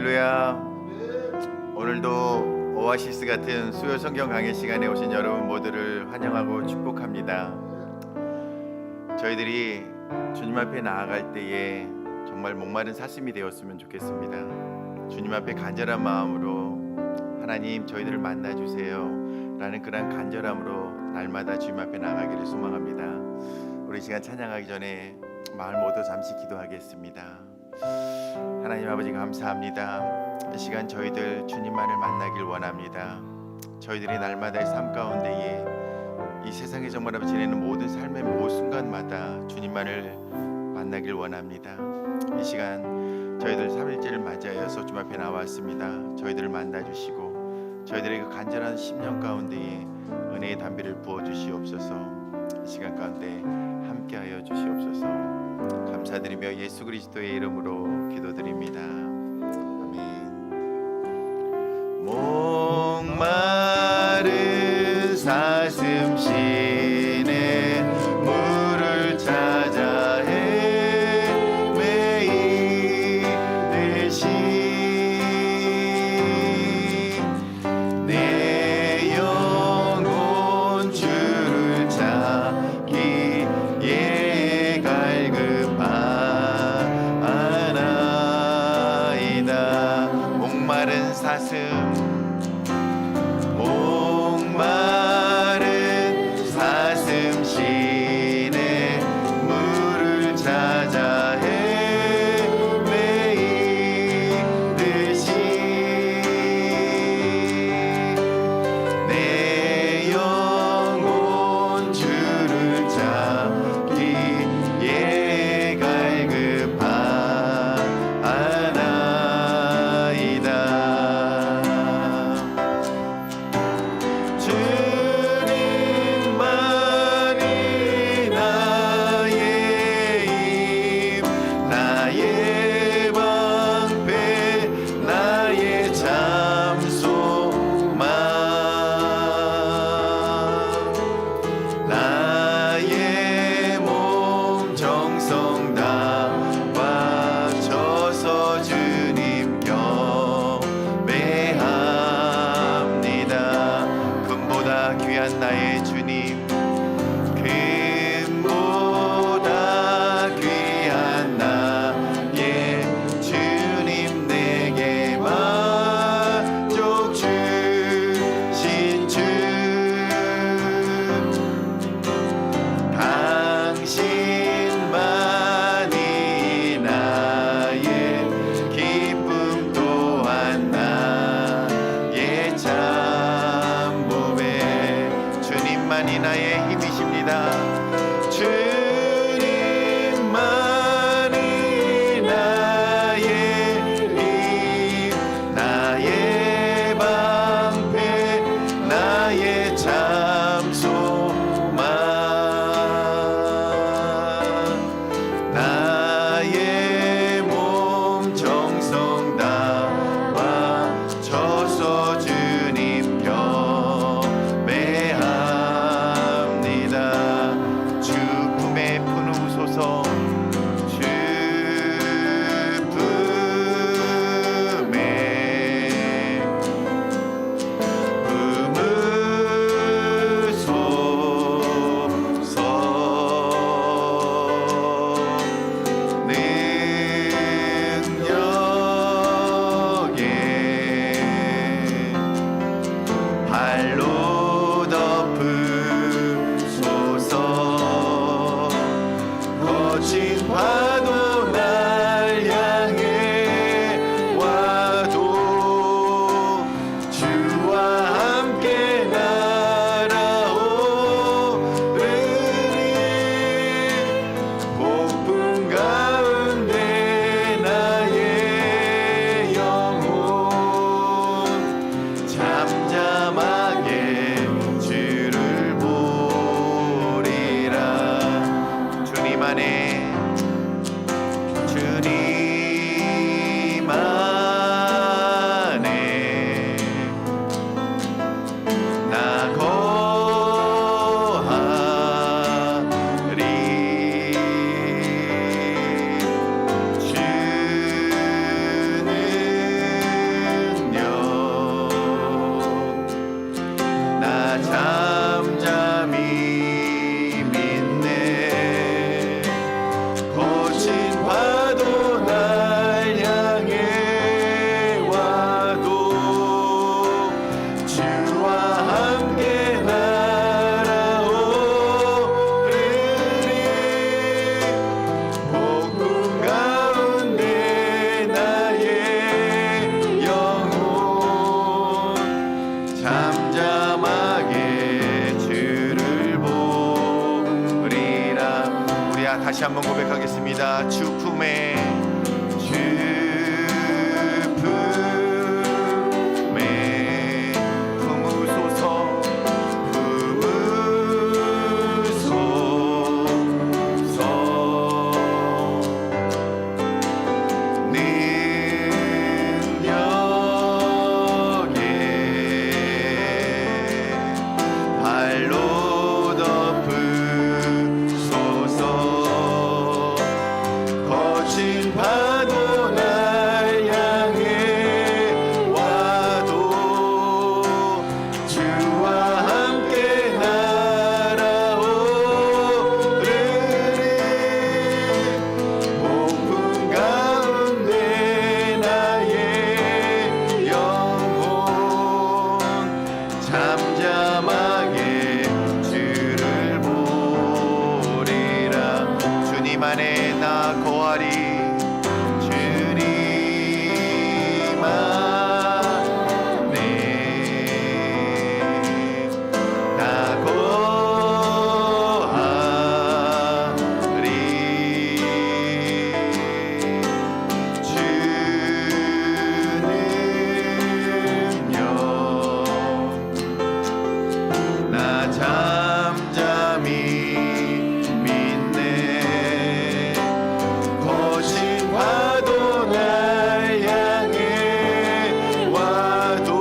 할렐루야. 오늘도 오아시스 같은 수요 성경 강의 시간에 오신 여러분 모두를 환영하고 축복합니다. 저희들이 주님 앞에 나아갈 때에 정말 목마른 사슴이 되었으면 좋겠습니다. 주님 앞에 간절한 마음으로 하나님 저희들을 만나주세요 라는 그런 간절함으로 날마다 주님 앞에 나아가기를 소망합니다. 우리 시간 찬양하기 전에 마을 모두 잠시 기도하겠습니다. 하나님 아버지 감사합니다. 이 시간 저희들 주님만을 만나길 원합니다. 저희들이 날마다의 삶 가운데에 이 세상에 정말 지내는 모든 삶의 모 순간마다 주님만을 만나길 원합니다. 이 시간 저희들 3일째를 맞이하여서 주님 앞에 나왔습니다. 저희들을 만나주시고 저희들의 그 간절한 심령 가운데에 은혜의 담비를 부어주시옵소서. 이 시간 가운데 함께하여 주시옵소서. 감사드리며 예수 그리스도의 이름으로 기도드립니다. 아멘. 목마른 사슴 시내 물을 찾아 헤매이듯이 내 영혼 주를 찾기에 갈급하나이다. 목마른 사슴 시내 물을 찾아 헤매이듯이 내 영혼 주를 찾기에 갈급하나이다. 귀한 나의 주님, 금보다 귀한 나의 주님, 내게 만족 주신 주, 당신만이 나의 기쁨 또한 나의 주님만이 나의 힘이십니다. 주님만이 나의 힘, 나의 방패, 나의 참 소망, 나의 몸 정성 다와 저서 주님 다시 한번 고백하겠습니다. 주 품에 품으소서 발로 덮으소서. 거친 파도 날 향해 와도 주와 함께 날아오르리. 폭풍 가운데 나의 영혼 잠잠하게 주를 보리라. 주님 안에 나 거하리. 주님 안에 나 거하리. 주는요 나 잠잠히 믿네. 거친 파도 날 향해 와도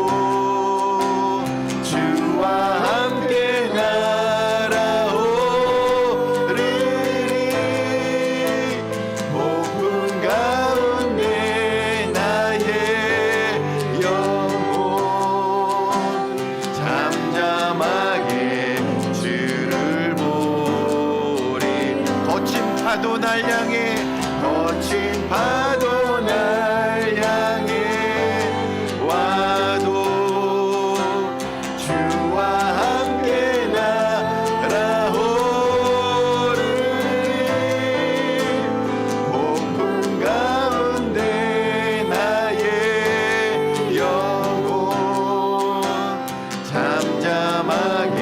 주와 함께 날아오르리. 폭풍 가운데 나의 영혼 잠잠하게 주를 보리. 거친 파도 날 향해 거친 파도 날 향해 와도 주와 함께 날아오르리. 폭풍 가운데 나의 영혼 잠잠하게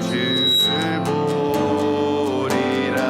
주를 보리라.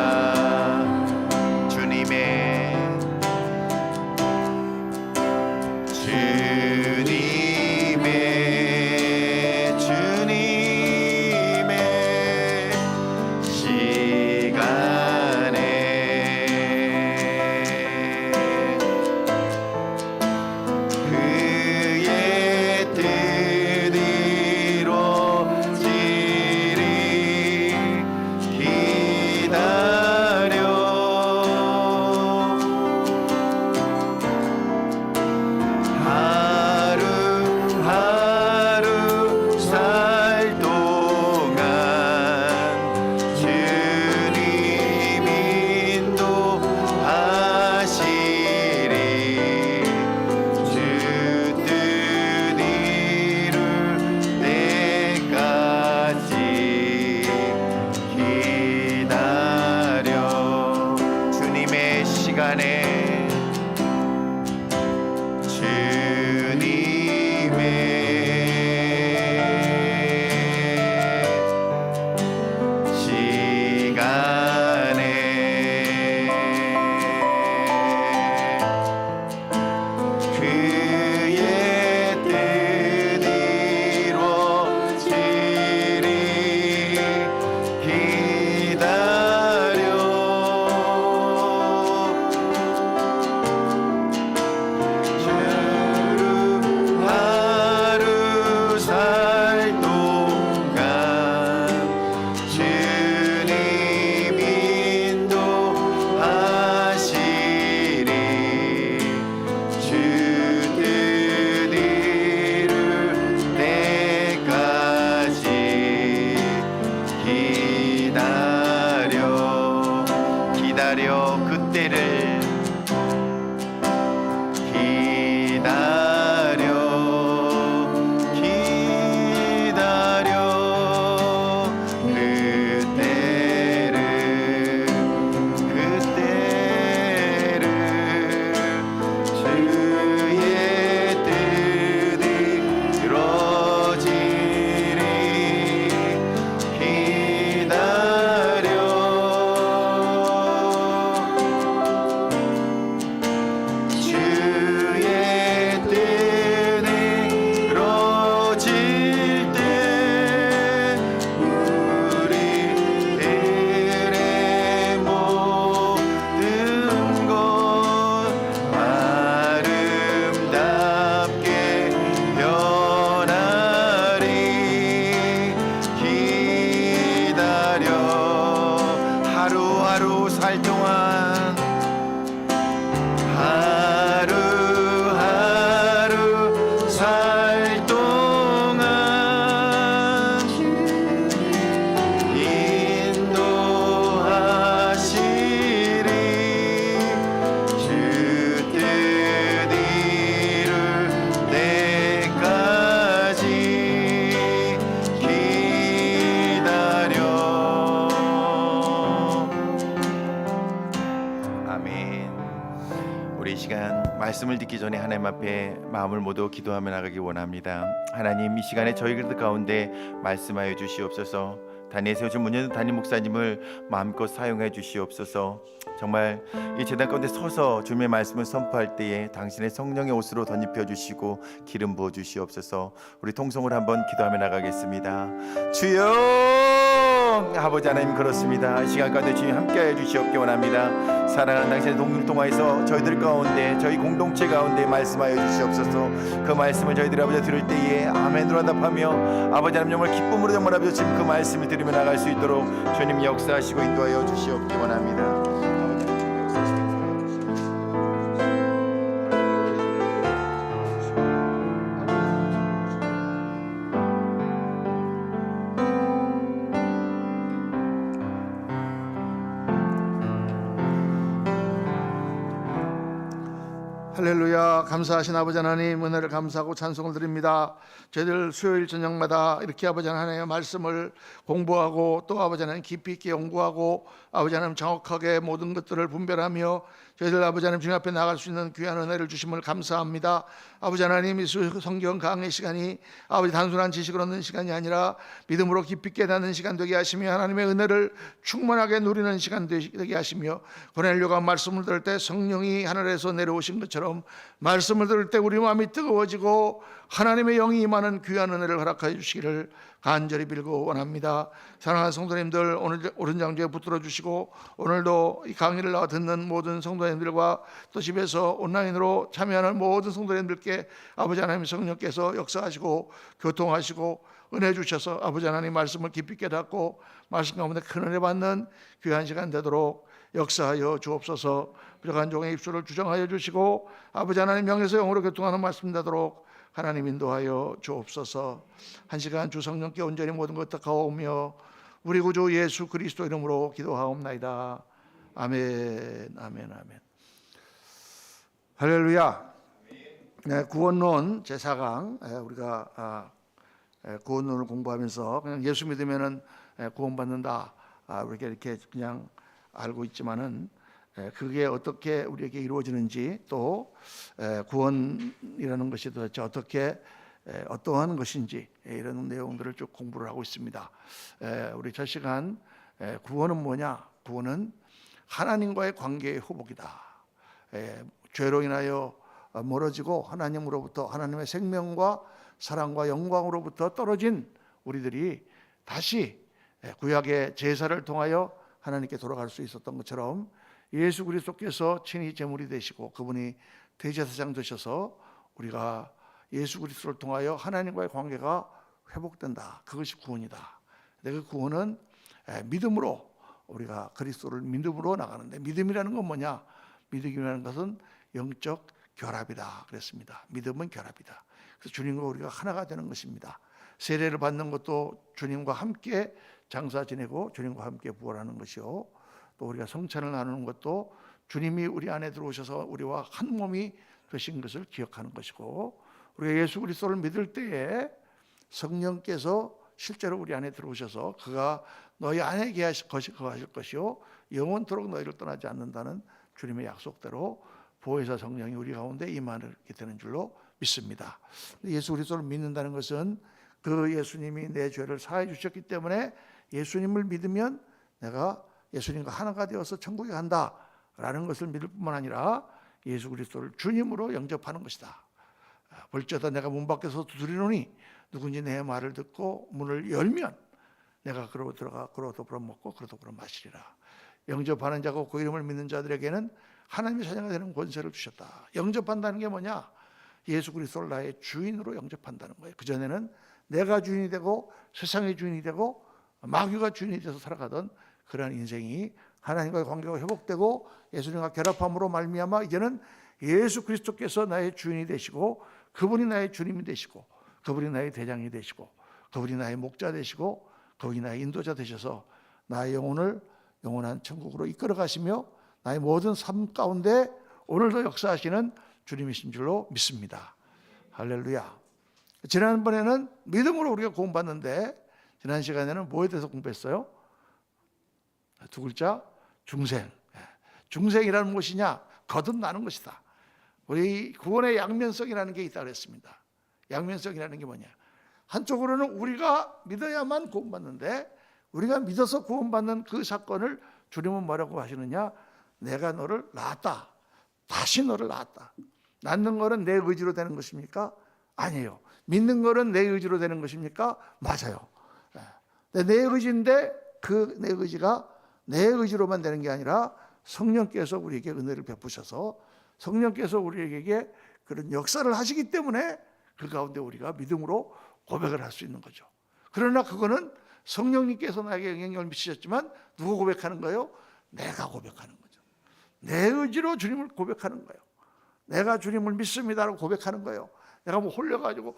말씀을 듣기 전에 하나님 앞에 마음을 모두 기도하며 나가기 원합니다. 하나님, 이 시간에 저희 그들 가운데 말씀하여 주시옵소서. 단위에 세우신 문현 담임 목사님을 마음껏 사용해 주시옵소서. 정말 이 제단 가운데 서서 주님의 말씀을 선포할 때에 당신의 성령의 옷으로 덧입혀 주시고 기름 부어 주시옵소서. 우리 통성을 한번 기도하며 나가겠습니다. 주여, 아버지 하나님, 그렇습니다. 이 시간 가운데 주님 함께하여 주시옵기 원합니다. 사랑하는 당신의 동료를 통하여서 저희들 가운데, 저희 공동체 가운데 말씀하여 주시옵소서. 그 말씀을 저희들이 아버지 들을 때에 아멘으로 응답하며 아버지 하나님 정말 기쁨으로 정말 아버지 지금 그 말씀을 들으며 나갈 수 있도록 주님 역사하시고 인도하여 주시옵기 원합니다. 할렐루야. 감사하신 아버지 하나님, 은혜를 감사하고 찬송을 드립니다. 저희들 수요일 저녁마다 이렇게 아버지 하나님의 말씀을 공부하고 또 아버지 하나님 깊이 있게 연구하고 아버지 하나님 정확하게 모든 것들을 분별하며 저희들 아버지 하나님 주님 앞에 나갈 수 있는 귀한 은혜를 주심을 감사합니다. 아버지 하나님, 이 성경 강의 시간이 아버지 단순한 지식을 얻는 시간이 아니라 믿음으로 깊이 깨닫는 시간 되게 하시며 하나님의 은혜를 충만하게 누리는 시간 되게 하시며, 고넬료가 말씀을 들을 때 성령이 하늘에서 내려오신 것처럼 말씀을 들을 때 우리 마음이 뜨거워지고 하나님의 영이 임하는 귀한 은혜를 허락하여 주시기를 간절히 빌고 원합니다. 사랑하는 성도님들, 오늘 오른장주에 붙들어 주시고 오늘도 이 강의를 듣는 모든 성도님들과 또 집에서 온라인으로 참여하는 모든 성도님들께 아버지 하나님 성령께서 역사하시고 교통하시고 은혜 주셔서 아버지 하나님 말씀을 깊이 깨닫고 말씀 가운데 큰 은혜 받는 귀한 시간 되도록 역사하여 주옵소서. 부족한 종의 입술을 주정하여 주시고 아버지 하나님 명에서 영으로 교통하는 말씀 되도록 하나님 인도하여 주옵소서. 한 시간 주 성령께 온전히 모든 것 닦아오며 우리 구주 예수 그리스도 이름으로 기도하옵나이다. 아멘, 아멘, 아멘. 할렐루야. 네, 구원론 제4강 우리가 구원론을 공부하면서 그냥 예수 믿으면은 구원받는다, 우리가 이렇게 그냥 알고 있지만은 그게 어떻게 우리에게 이루어지는지, 또 구원이라는 것이 도대체 어떻게 어떠한 것인지, 이런 내용들을 쭉 공부를 하고 있습니다. 우리 첫 시간 구원은 뭐냐? 구원은 하나님과의 관계의 회복이다. 죄로 인하여 멀어지고 하나님으로부터, 하나님의 생명과 사랑과 영광으로부터 떨어진 우리들이 다시 구약의 제사를 통하여 하나님께 돌아갈 수 있었던 것처럼 예수 그리스도께서 친히 제물이 되시고 그분이 대제사장 되셔서 우리가 예수 그리스도를 통하여 하나님과의 관계가 회복된다. 그것이 구원이다. 그 구원은 믿음으로, 우리가 그리스도를 믿음으로 나가는데, 믿음이라는 건 뭐냐? 믿음이라는 것은 영적 결합이다 그랬습니다. 믿음은 결합이다. 그래서 주님과 우리가 하나가 되는 것입니다. 세례를 받는 것도 주님과 함께 장사 지내고 주님과 함께 부활하는 것이요, 또 우리가 성찬을 나누는 것도 주님이 우리 안에 들어오셔서 우리와 한 몸이 되신 것을 기억하는 것이고, 우리가 예수 그리스도를 믿을 때에 성령께서 실제로 우리 안에 들어오셔서 그가 너희 안에 거하실 것이요 영원토록 너희를 떠나지 않는다는 주님의 약속대로 보혜사 성령이 우리 가운데 임하게 되는 줄로 믿습니다. 예수 그리스도를 믿는다는 것은 그 예수님이 내 죄를 사해 주셨기 때문에 예수님을 믿으면 내가 예수님과 하나가 되어서 천국에 간다라는 것을 믿을 뿐만 아니라 예수 그리스도를 주님으로 영접하는 것이다. 볼지어다 내가 문 밖에서 두드리노니 누군지 내 말을 듣고 문을 열면 내가 그로 들어가 그로 더불어 먹고 그로 더불어 마시리라. 영접하는 자고 그 이름을 믿는 자들에게는 하나님의 자녀가 되는 권세를 주셨다. 영접한다는 게 뭐냐? 예수 그리스도를 나의 주인으로 영접한다는 거예요. 그전에는 내가 주인이 되고 세상의 주인이 되고 마귀가 주인이 돼서 살아가던 그러한 인생이 하나님과의 관계가 회복되고 예수님과 결합함으로 말미암아 이제는 예수 그리스도께서 나의 주인이 되시고 그분이 나의 주님이 되시고 그분이 나의 대장이 되시고 그분이 나의 목자 되시고 그분이 나의 인도자 되셔서 나의 영혼을 영원한 천국으로 이끌어 가시며 나의 모든 삶 가운데 오늘도 역사하시는 주님이신 줄로 믿습니다. 할렐루야. 지난번에는 믿음으로 우리가 구원받는데 지난 시간에는 뭐에 대해서 공부했어요? 두 글자, 중생. 중생이라는 무엇이냐? 거듭나는 것이다. 우리 구원의 양면성이라는 게 있다고 했습니다. 양면성이라는 게 뭐냐? 한쪽으로는 우리가 믿어야만 구원받는데, 우리가 믿어서 구원받는 그 사건을 주님은 뭐라고 하시느냐? 내가 너를 낳았다. 다시 너를 낳았다. 낳는 거는 내 의지로 되는 것입니까? 아니에요. 믿는 거는 내 의지로 되는 것입니까? 맞아요. 내 의지인데 그 내 의지가 내 의지로만 되는 게 아니라 성령께서 우리에게 은혜를 베푸셔서 성령께서 우리에게 그런 역사를 하시기 때문에 그 가운데 우리가 믿음으로 고백을 할 수 있는 거죠. 그러나 그거는 성령님께서 나에게 영향력을 미치셨지만 누가 고백하는 거예요? 내가 고백하는 거죠. 내 의지로 주님을 고백하는 거예요. 내가 주님을 믿습니다라고 고백하는 거예요. 내가 뭐 홀려가지고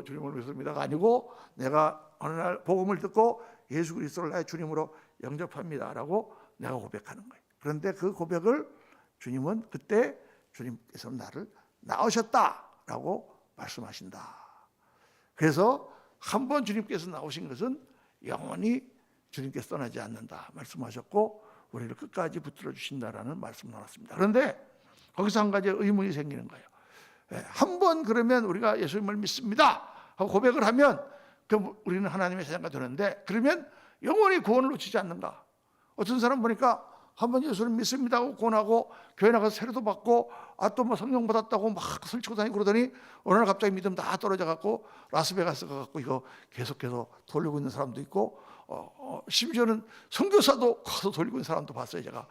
주님을 믿습니다가 아니고 내가 어느 날 복음을 듣고 예수 그리스도를 나의 주님으로 영접합니다라고 내가 고백하는 거예요. 그런데 그 고백을 주님은 그때 주님께서 나를 낳으셨다라고 말씀하신다. 그래서 한 번 주님께서 나오신 것은 영원히 주님께서 떠나지 않는다 말씀하셨고 우리를 끝까지 붙들어 주신다라는 말씀을 나눴습니다. 그런데 거기서 한 가지 의문이 생기는 거예요. 한 번 그러면 우리가 예수님을 믿습니다 하고 고백을 하면 우리는 하나님의 자녀가 되는데 그러면 영원히 구원을 놓치지 않는가? 어떤 사람 보니까 한 번 예수를 믿습니다 하고 구원하고 교회 나가서 세례도 받고 또 뭐 성령 받았다고 막 설치고 다니고 그러더니 어느 날 갑자기 믿음 다 떨어져 갖고 라스베가스 가갖고 이거 계속해서 돌리고 있는 사람도 있고 심지어는 선교사도 가서 돌리고 있는 사람도 봤어요. 제가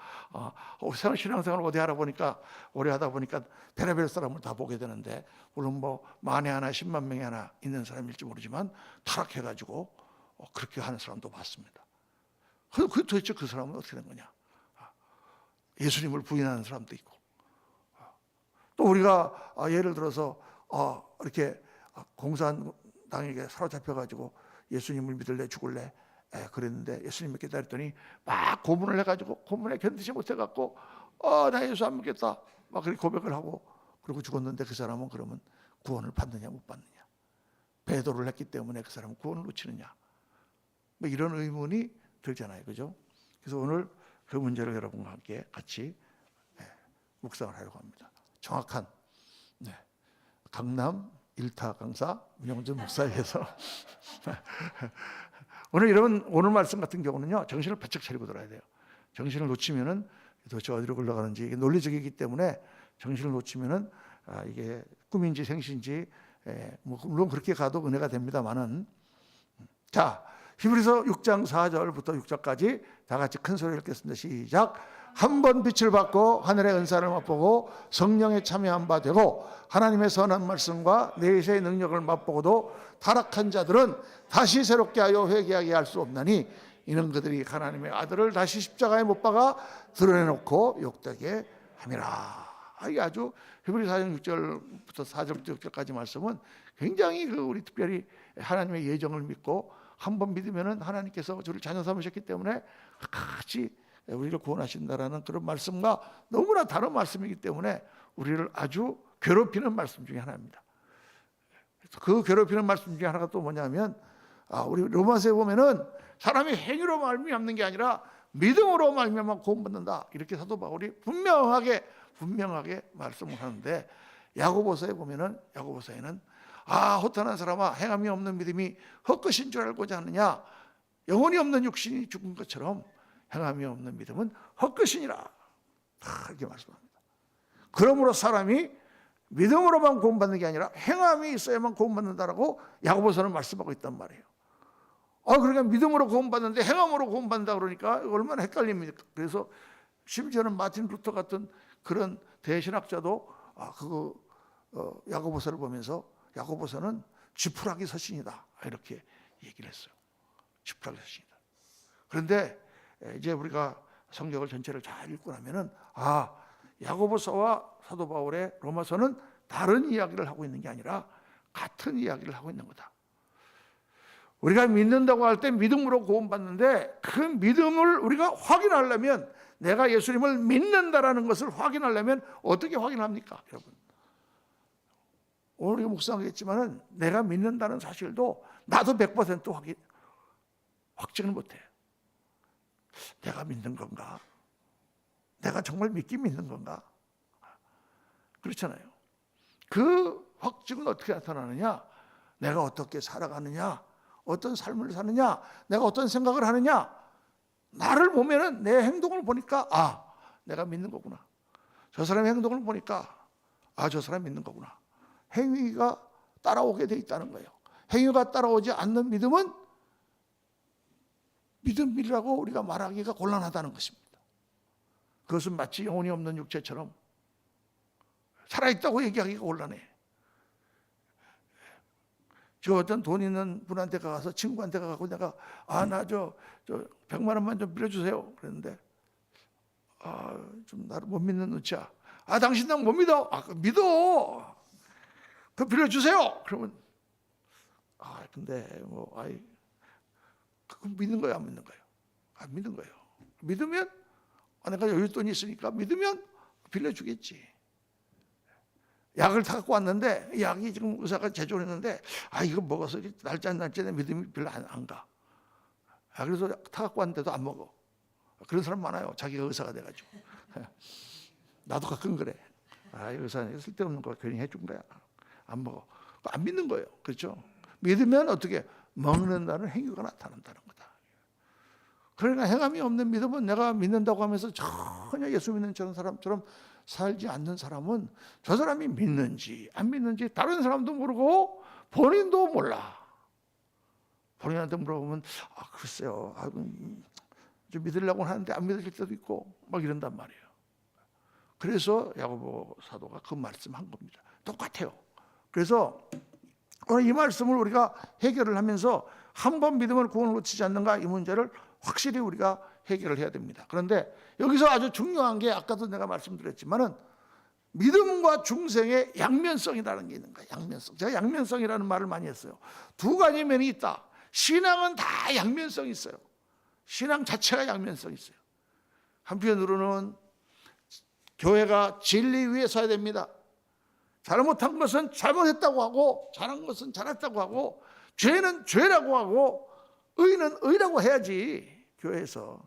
신앙생활을 오래 하다 보니까 베라벨 사람을 다 보게 되는데 물론 뭐 만에 하나 10만 명이 하나 있는 사람일지 모르지만 타락해가지고 그렇게 하는 사람도 봤습니다. 도대체 그 사람은 어떻게 된 거냐? 예수님을 부인하는 사람도 있고 또 우리가 예를 들어서 이렇게 공산당에게 사로잡혀가지고 예수님을 믿을래 죽을래 그랬는데 예수님 믿겠다 했더니 막 고문을 해가지고 고문에 견디지 못해갖고 나 예수 안 믿겠다 막 그렇게 고백을 하고 그리고 죽었는데 그 사람은 그러면 구원을 받느냐 못 받느냐? 배도를 했기 때문에 그 사람은 구원을 놓치느냐? 뭐 이런 의문이 들잖아요, 그죠? 그래서 오늘 그 문제를 여러분과 함께 같이 묵상을 하려고 합니다. 정확한 강남 1타 강사 문영준 목사에서 오늘 말씀 같은 경우는요 정신을 바짝 차리고 들어야 돼요. 정신을 놓치면은 도대체 어디로 흘러가는지 이게 논리적이기 때문에 정신을 놓치면은 이게 꿈인지 생신지 물론 그렇게 가도 은혜가 됩니다만은 자 히브리서 6장 4절부터 6절까지 다 같이 큰 소리를 읽겠습니다. 시작. 한 번 빛을 받고 하늘의 은사를 맛보고 성령에 참여한 바 되고 하나님의 선한 말씀과 내세의 능력을 맛보고도 타락한 자들은 다시 새롭게 하여 회개하게 할 수 없나니 이는 그들이 하나님의 아들을 다시 십자가에 못 박아 드러내놓고 욕되게 함이라. 이게 아주 히브리 4장 6절부터 4절부터 6절까지 말씀은 굉장히 우리 특별히 하나님의 예정을 믿고 한 번 믿으면은 하나님께서 저를 자녀 삼으셨기 때문에 같이 우리를 구원하신다라는 그런 말씀과 너무나 다른 말씀이기 때문에 우리를 아주 괴롭히는 말씀 중에 하나입니다. 그 괴롭히는 말씀 중에 하나가 또 뭐냐면 우리 로마서에 보면은 사람이 행위로 말미암는 게 아니라 믿음으로 말미암아 구원받는다 이렇게 사도 바울이 분명하게 말씀을 하는데 야고보서에 보면은 야고보서에는 허탄한 사람아 행함이 없는 믿음이 헛것인 줄 알고자 하느냐 영혼이 없는 육신이 죽은 것처럼 행함이 없는 믿음은 헛것이니라 이렇게 말씀합니다. 그러므로 사람이 믿음으로만 구원받는 게 아니라 행함이 있어야만 구원받는다라고 야고보서는 말씀하고 있단 말이에요. 그러니까 믿음으로 구원받는데 행함으로 구원받는다 그러니까 얼마나 헷갈립니까? 그래서 심지어는 마틴 루터 같은 그런 대신학자도 야고보서를 보면서 야고보서는 지푸라기 서신이다 이렇게 얘기를 했어요. 지푸라기 서신이다. 그런데 이제 우리가 성경을 전체를 잘 읽고 나면은 야고보서와 사도 바울의 로마서는 다른 이야기를 하고 있는 게 아니라 같은 이야기를 하고 있는 거다. 우리가 믿는다고 할 때 믿음으로 구원받는데 그 믿음을 우리가 확인하려면 내가 예수님을 믿는다라는 것을 확인하려면 어떻게 확인합니까, 여러분? 오늘 우리가 묵상하겠지만은 내가 믿는다는 사실도 나도 100% 확증을 못해. 내가 믿는 건가? 내가 정말 믿긴 믿는 건가? 그렇잖아요. 그 확증은 어떻게 나타나느냐? 내가 어떻게 살아가느냐? 어떤 삶을 사느냐? 내가 어떤 생각을 하느냐? 나를 보면은 내 행동을 보니까 내가 믿는 거구나. 저 사람의 행동을 보니까 저 사람 믿는 거구나. 행위가 따라오게 돼 있다는 거예요. 행위가 따라오지 않는 믿음은 믿음이라고 우리가 말하기가 곤란하다는 것입니다. 그것은 마치 영혼이 없는 육체처럼 살아있다고 얘기하기가 곤란해. 저 어떤 돈 있는 분한테 가서 친구한테 가고 내가 나 저 100만 원만 좀 빌려주세요. 그랬는데 좀 나를 못 믿는 눈치야. 당신 나 못 믿어. 믿어. 그 빌려주세요. 그러면 근데 그거 믿는 거예요, 안 믿는 거예요? 안 믿는 거예요. 믿으면 내가 여윳돈이 있으니까 믿으면 빌려주겠지. 약을 다 갖고 왔는데 약이 지금 의사가 제조했는데 이거 먹어서 날짜에 믿음이 별로 안 가. 그래서 다 갖고 왔는데도 안 먹어. 그런 사람 많아요. 자기가 의사가 돼가지고. 나도 가끔 그래. 의사는 쓸데없는 거 괜히 해준 거야. 안 먹어. 안 믿는 거예요. 그렇죠? 믿으면 어떻게 먹는다는 행위가 나타난다는 거다. 그러니까 행함이 없는 믿음은 내가 믿는다고 하면서 전혀 예수 믿는 저런 사람처럼 살지 않는 사람은 저 사람이 믿는지 안 믿는지 다른 사람도 모르고 본인도 몰라. 본인한테 물어보면 글쎄요, 좀 믿으려고 하는데 안 믿을 때도 있고 막 이런단 말이에요. 그래서 야고보 사도가 그 말씀한 겁니다. 똑같아요. 그래서 오늘 이 말씀을 우리가 해결을 하면서 한 번 믿음을 구원을 놓치지 않는가, 이 문제를 확실히 우리가 해결을 해야 됩니다. 그런데 여기서 아주 중요한 게 아까도 내가 말씀드렸지만은 믿음과 중생의 양면성이라는 게 있는 거예요. 양면성. 제가 양면성이라는 말을 많이 했어요. 두 가지 면이 있다. 신앙은 다 양면성이 있어요. 신앙 자체가 양면성이 있어요. 한편으로는 교회가 진리 위에 서야 됩니다. 잘못한 것은 잘못했다고 하고 잘한 것은 잘했다고 하고 죄는 죄라고 하고 의는 의라고 해야지. 교회에서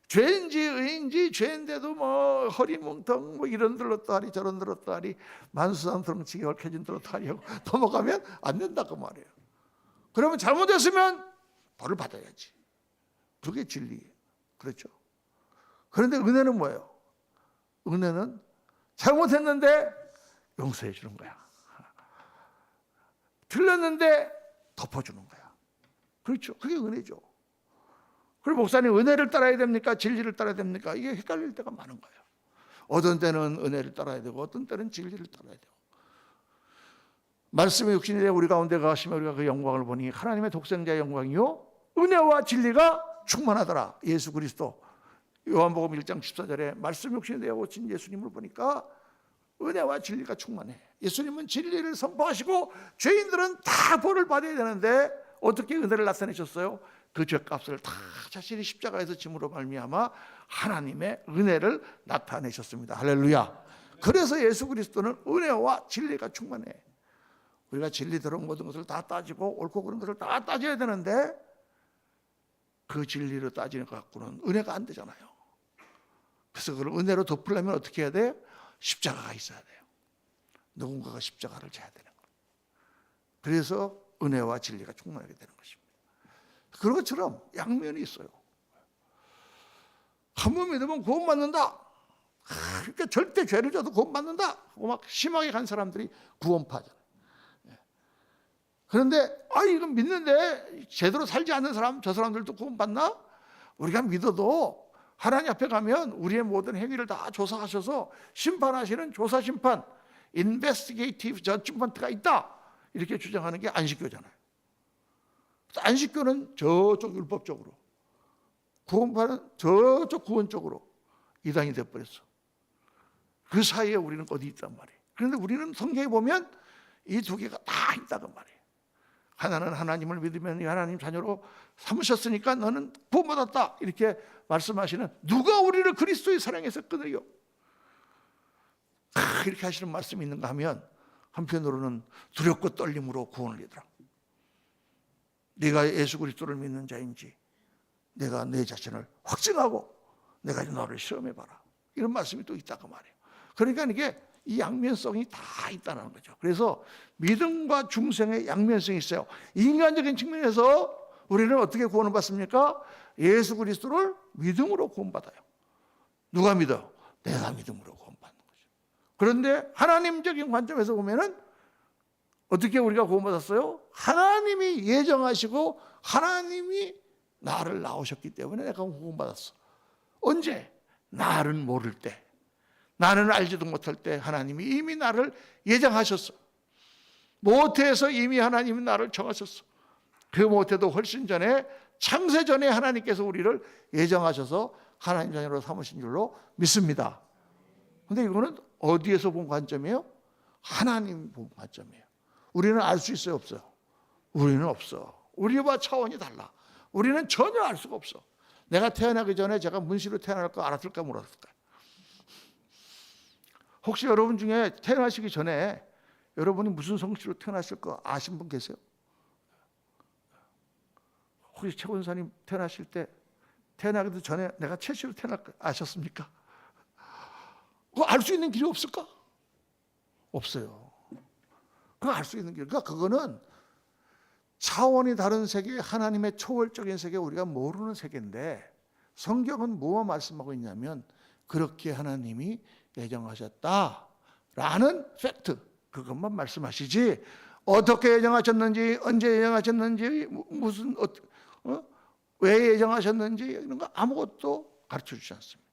죄인지 의인지 죄인데도 허리뭉텅 이런 들었다 하리 저런 들었다 하리 만수산 덩치게 얽혀진 들었다 하리 하고 넘어가면 안 된다 그 말이에요. 그러면 잘못했으면 벌을 받아야지. 그게 진리예요. 그렇죠? 그런데 은혜는 뭐예요? 은혜는 잘못했는데 용서해 주는 거야. 틀렸는데 덮어주는 거야. 그렇죠? 그게 은혜죠. 그리고 목사님, 은혜를 따라야 됩니까? 진리를 따라야 됩니까? 이게 헷갈릴 때가 많은 거예요. 어떤 때는 은혜를 따라야 되고 어떤 때는 진리를 따라야 되고. 말씀의 육신이 되어 우리 가운데 가시며 우리가 그 영광을 보니 하나님의 독생자의 영광이요 은혜와 진리가 충만하더라. 예수 그리스도. 요한복음 1장 14절에 말씀 육신이 되어 오신 예수님을 보니까 은혜와 진리가 충만해. 예수님은 진리를 선포하시고 죄인들은 다 벌을 받아야 되는데 어떻게 은혜를 나타내셨어요? 그 죄값을 다 자신이 십자가에서 짐으로 말미암아 하나님의 은혜를 나타내셨습니다. 할렐루야. 그래서 예수 그리스도는 은혜와 진리가 충만해. 우리가 진리 들은 모든 것을 다 따지고 옳고 그른 것을 다 따져야 되는데 그 진리로 따지는 것 갖고는 은혜가 안 되잖아요. 그래서 그걸 은혜로 덮으려면 어떻게 해야 돼요? 십자가가 있어야 돼요. 누군가가 십자가를 져야 되는 거예요. 그래서 은혜와 진리가 충만하게 되는 것입니다. 그런 것처럼 양면이 있어요. 한 번 믿으면 구원받는다. 그러니까 절대 죄를 져도 구원받는다. 막 심하게 간 사람들이 구원파잖아요. 그런데 이건 믿는데 제대로 살지 않는 사람, 저 사람들도 구원받나? 우리가 믿어도 하나님 앞에 가면 우리의 모든 행위를 다 조사하셔서 심판하시는 조사 심판, 인베스티게이티브 저지먼트가 있다. 이렇게 주장하는 게 안식교잖아요. 안식교는 저쪽 율법적으로, 구원파는 저쪽 구원적으로 이단이 되어버렸어. 그 사이에 우리는 어디 있단 말이에요. 그런데 우리는 성경에 보면 이 두 개가 다 있다고 말이에요. 하나는 하나님을 믿으면 하나님 자녀로 삼으셨으니까 너는 구원받았다 이렇게 말씀하시는, 누가 우리를 그리스도의 사랑에서 끊어요? 이렇게 하시는 말씀이 있는가 하면 한편으로는 두렵고 떨림으로 구원을 이더라. 네가 예수 그리스도를 믿는 자인지 내가 내 자신을 확증하고 내가 너를 시험해봐라. 이런 말씀이 또 있다고 말이에요. 그러니까 이게 이 양면성이 다 있다는 거죠. 그래서 믿음과 중생의 양면성이 있어요. 인간적인 측면에서 우리는 어떻게 구원을 받습니까? 예수 그리스도를 믿음으로 구원받아요. 누가 믿어? 내가 믿음으로 구원받는 거죠. 그런데 하나님적인 관점에서 보면은 어떻게 우리가 구원받았어요? 하나님이 예정하시고 하나님이 나를 낳으셨기 때문에 내가 구원받았어. 언제? 나를 모를 때, 나는 알지도 못할 때 하나님이 이미 나를 예정하셨어. 모태에서 이미 하나님이 나를 정하셨어. 그 모태도 훨씬 전에, 창세 전에 하나님께서 우리를 예정하셔서 하나님 자녀로 삼으신 줄로 믿습니다. 그런데 이거는 어디에서 본 관점이에요? 하나님 본 관점이에요. 우리는 알 수 있어요, 없어요? 우리는 없어. 우리와 차원이 달라. 우리는 전혀 알 수가 없어. 내가 태어나기 전에 제가 문시로 태어날 거 알았을까 몰랐을까? 혹시 여러분 중에 태어나시기 전에 여러분이 무슨 성씨로 태어났을 거 아신 분 계세요? 혹시 최 권사님 태어나실 때 태어나기도 전에 내가 최씨로 태어날 거 아셨습니까? 그거 알 수 있는 길이 없을까? 없어요. 그거 알 수 있는 길. 그러니까 그거는 차원이 다른 세계, 하나님의 초월적인 세계, 우리가 모르는 세계인데 성경은 무엇 말씀하고 있냐면 그렇게 하나님이 예정하셨다라는 팩트, 그것만 말씀하시지 어떻게 예정하셨는지, 언제 예정하셨는지, 무슨 왜 예정하셨는지 이런 거 아무것도 가르쳐 주지 않습니다.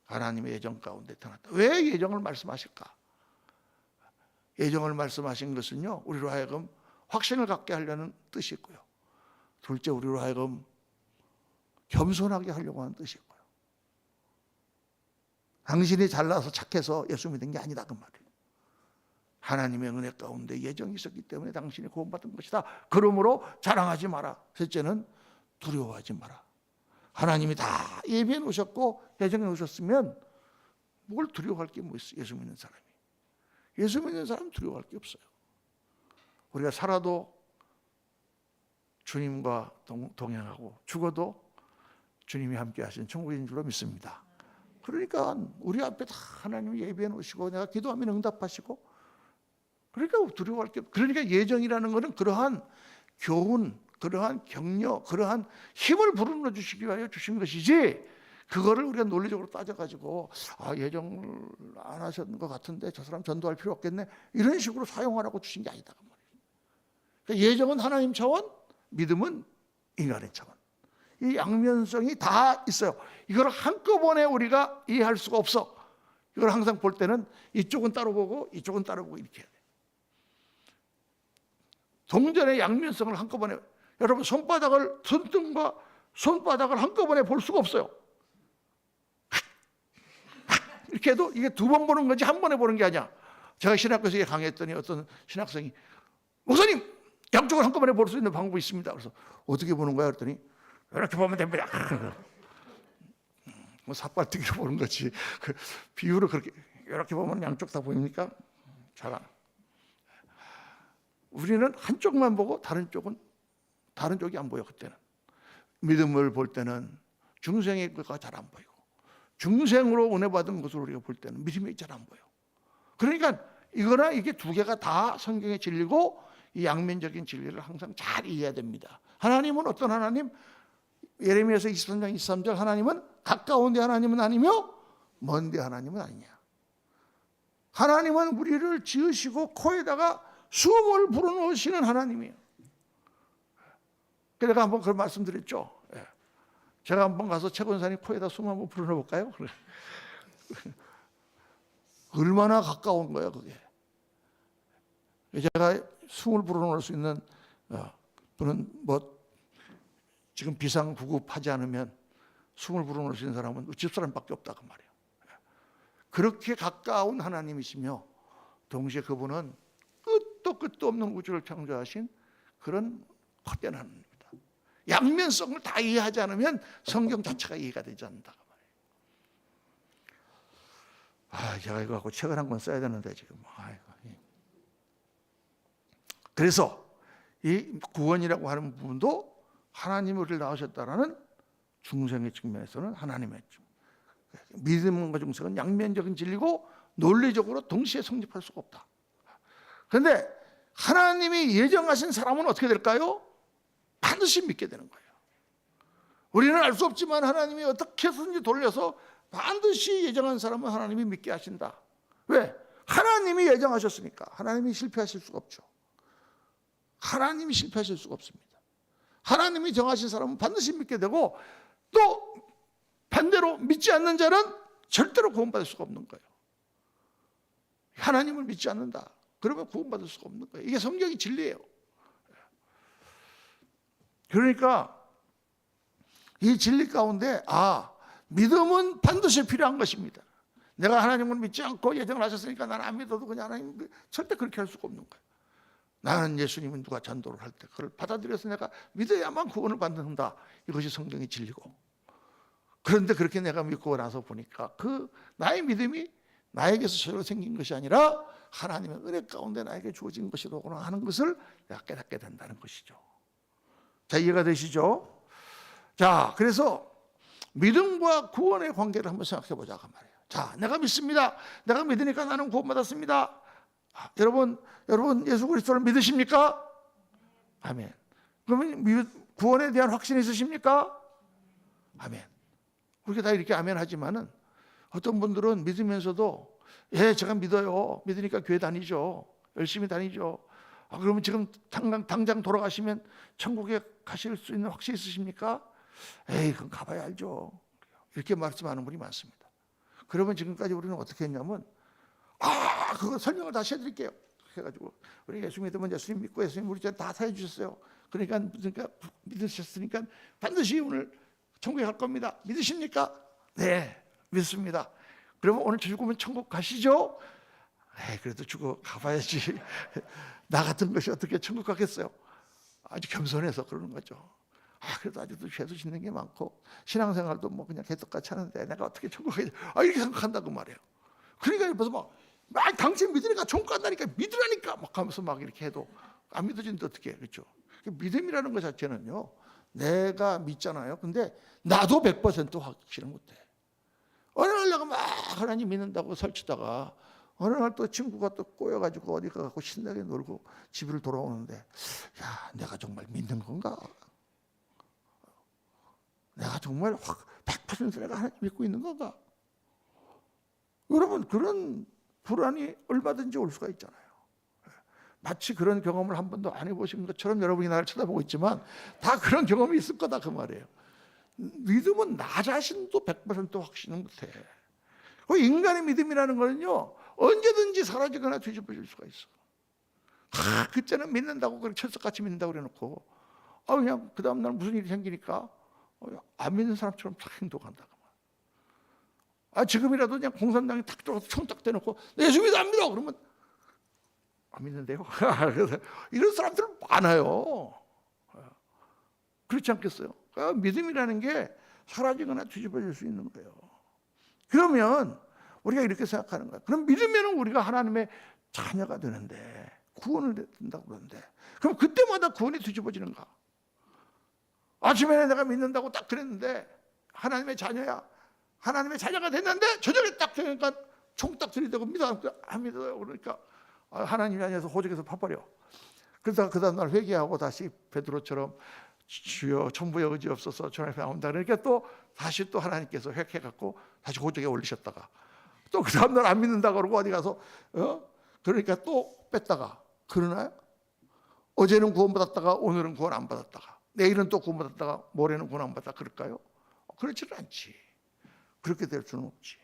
하나님의 예정 가운데 태어났다. 왜 예정을 말씀하실까? 예정을 말씀하신 것은요, 우리로 하여금 확신을 갖게 하려는 뜻이 있고요. 둘째, 우리로 하여금 겸손하게 하려고 하는 뜻이 있고요. 당신이 잘나서 착해서 예수 믿은 게 아니다 그 말이에요. 하나님의 은혜 가운데 예정이 있었기 때문에 당신이 구원받은 것이다. 그러므로 자랑하지 마라. 셋째는 두려워하지 마라. 하나님이 다 예비해 놓으셨고 예정해 놓으셨으면 뭘 두려워할 게 뭐 있어? 예수 믿는 사람이. 예수 믿는 사람은 두려워할 게 없어요. 우리가 살아도 주님과 동행하고 죽어도 주님이 함께 하신 천국인 줄로 믿습니다. 그러니까 우리 앞에 다 하나님이 예비해 놓으시고 내가 기도하면 응답하시고, 그러니까 두려워할 게 없어요. 그러니까 예정이라는 것은 그러한 교훈, 그러한 격려, 그러한 힘을 불어넣어 주시기 위하여 주신 것이지, 그거를 우리가 논리적으로 따져가지고 예정을 안 하셨는 것 같은데 저 사람 전도할 필요 없겠네, 이런 식으로 사용하라고 주신 게 아니다. 그러니까 예정은 하나님 차원, 믿음은 인간의 차원. 이 양면성이 다 있어요. 이걸 한꺼번에 우리가 이해할 수가 없어. 이걸 항상 볼 때는 이쪽은 따로 보고 이쪽은 따로 보고 이렇게 해야 돼. 동전의 양면성을 한꺼번에, 여러분 손등과 손바닥을 한꺼번에 볼 수가 없어요. 이렇게 해도 이게 두 번 보는 건지 한 번에 보는 게 아니야. 제가 신학교에서 강의했더니 어떤 신학생이 목사님 양쪽을 한꺼번에 볼 수 있는 방법이 있습니다. 그래서 어떻게 보는 거야? 그랬더니 이렇게 보면 됩니다. 뭐 삿발뜨기로 보는 거지. 그 비유를 그렇게 이렇게 보면 양쪽 다 보입니까? 잘 안. 우리는 한쪽만 보고 다른 쪽이 안 보여. 그때는 믿음을 볼 때는 중생의 것가 잘 안 보이고, 중생으로 은혜 받은 것을 우리가 볼 때는 믿음이 잘 안 보여. 그러니까 이거나 이게 두 개가 다 성경의 진리고 이 양면적인 진리를 항상 잘 이해해야 됩니다. 하나님은 어떤 하나님? 예레미야서 23장 23절, 하나님은 가까운 데 하나님은 아니며 먼 데 하나님은 아니냐. 하나님은 우리를 지으시고 코에다가 숨을 불어넣으시는 하나님이에요. 제가 한번 그런 말씀드렸죠. 제가 한번 가서 최 권사님 코에다 숨 한번 불어넣어 볼까요? 얼마나 가까운 거예요, 그게. 제가 숨을 불어넣을 수 있는 분은 뭐 지금 비상구급하지 않으면 숨을 불어넣을 수 있는 사람은 집사람밖에 없다 그 말이에요. 그렇게 가까운 하나님이시며 동시에 그분은 끝도 없는 우주를 창조하신 그런 헛된 하나님입니다. 양면성을 다 이해하지 않으면 성경 자체가 이해가 되지 않는다 그 말이에요. 제가 이거 갖고 책을 한 권 써야 되는데 지금. 그래서 이 구원이라고 하는 부분도 하나님이 우리를 낳으셨다라는 중생의 측면에서는 하나님의 믿음과 중생은 양면적인 진리고 논리적으로 동시에 성립할 수가 없다. 그런데 하나님이 예정하신 사람은 어떻게 될까요? 반드시 믿게 되는 거예요. 우리는 알 수 없지만 하나님이 어떻게 해서든지 돌려서 반드시 예정한 사람은 하나님이 믿게 하신다. 왜? 하나님이 예정하셨으니까. 하나님이 실패하실 수가 없죠. 하나님이 실패하실 수가 없습니다. 하나님이 정하신 사람은 반드시 믿게 되고, 또 반대로 믿지 않는 자는 절대로 구원받을 수가 없는 거예요. 하나님을 믿지 않는다. 그러면 구원받을 수가 없는 거예요. 이게 성경의 진리예요. 그러니까 이 진리 가운데 믿음은 반드시 필요한 것입니다. 내가 하나님을 믿지 않고 예정을 하셨으니까 나는 안 믿어도 그냥 하나님 절대 그렇게 할 수가 없는 거예요. 나는 예수님은 누가 전도를 할 때 그걸 받아들여서 내가 믿어야만 구원을 받는다. 이것이 성경의 진리고. 그런데 그렇게 내가 믿고 나서 보니까 그 나의 믿음이 나에게서 저절로 생긴 것이 아니라 하나님의 은혜 가운데 나에게 주어진 것이로구나 하는 것을 내가 깨닫게 된다는 것이죠. 자, 이해가 되시죠? 자, 그래서 믿음과 구원의 관계를 한번 생각해 보자 그 말이에요. 자, 내가 믿습니다. 내가 믿으니까 나는 구원받았습니다. 여러분 예수 그리스도를 믿으십니까? 아멘. 그러면 구원에 대한 확신이 있으십니까? 아멘. 우리가 다 이렇게 아멘 하지만은 어떤 분들은 믿으면서도 제가 믿어요. 믿으니까 교회 다니죠. 열심히 다니죠. 그러면 지금 당장 돌아가시면 천국에 가실 수 있는 확신이 있으십니까? 그건 가봐야 알죠. 이렇게 말씀하는 분이 많습니다. 그러면 지금까지 우리는 어떻게 했냐면 그거 설명을 다시 해드릴게요. 해가지고 우리 예수 믿으면 예수님 믿고 예수님 우리 죄 다 사해 주셨어요. 그러니까 믿으셨으니까 반드시 오늘 천국에 갈 겁니다. 믿으십니까? 네, 믿습니다. 그러면 오늘 죽으면 천국 가시죠? 그래도 죽어 가봐야지. 나 같은 것이 어떻게 천국 가겠어요? 아주 겸손해서 그러는 거죠. 그래도 아직도 죄도 짓는 게 많고 신앙생활도 뭐 그냥 개떡같이 하는데 내가 어떻게 천국 가겠지? 이렇게 생각한다고 말이에요. 그러니까 옆에서 막 당신 믿으니까 천국 간다니까 믿으라니까 막 하면서 막 이렇게 해도 안 믿어지는데 어떻게 해? 그렇죠? 믿음이라는 것 자체는요, 내가 믿잖아요. 근데 나도 100% 확신을 못해. 어느 날 내가 막 하나님 믿는다고 설치다가 어느 날 또 친구가 또 꼬여가지고 어디 가고 신나게 놀고 집으로 돌아오는데 내가 정말 믿는 건가? 내가 정말 100% 내가 하나님 믿고 있는 건가? 여러분, 그런 불안이 얼마든지 올 수가 있잖아요. 마치 그런 경험을 한 번도 안 해보신 것처럼 여러분이 나를 쳐다보고 있지만 다 그런 경험이 있을 거다 그 말이에요. 믿음은 나 자신도 100% 확신은 못해. 인간의 믿음이라는 거는요, 언제든지 사라지거나 뒤집어질 수가 있어. 그때는 믿는다고 그렇게 철석같이 믿는다고 그래놓고 그냥 그 다음날 무슨 일이 생기니까 안 믿는 사람처럼 딱 행동한다. 지금이라도 그냥 공산당이 탁 들어가서 총 딱 대놓고 예수 믿어 안 믿어 그러면 안 믿는데요. 이런 사람들 많아요. 그렇지 않겠어요? 믿음이라는 게 사라지거나 뒤집어질 수 있는 거예요. 그러면 우리가 이렇게 생각하는 거예요. 그럼 믿으면 우리가 하나님의 자녀가 되는데 구원을 된다고 그러는데 그럼 그때마다 구원이 뒤집어지는가? 아침에 내가 믿는다고 딱 그랬는데 하나님의 자녀야. 하나님의 자녀가 됐는데 저녁에 딱 되니까 총 딱 들이대고 안 믿어요. 그러니까 하나님이 아니어서 호적에서 파버려. 그러다가 그 다음날 회개하고 다시 베드로처럼 주여 천부의 의지 없어서 주님 앞에 나온다. 그러니까 또 다시 또 하나님께서 획해갖고 다시 호적에 올리셨다가 또 그 다음날 안 믿는다 그러고 어디 가서 그러니까 또 뺐다가 그러나요? 어제는 구원받았다가 오늘은 구원 안 받았다가 내일은 또 구원받았다가 모레는 구원 안 받았다 그럴까요? 그렇지는 않지. 그렇게 될 수는 없지.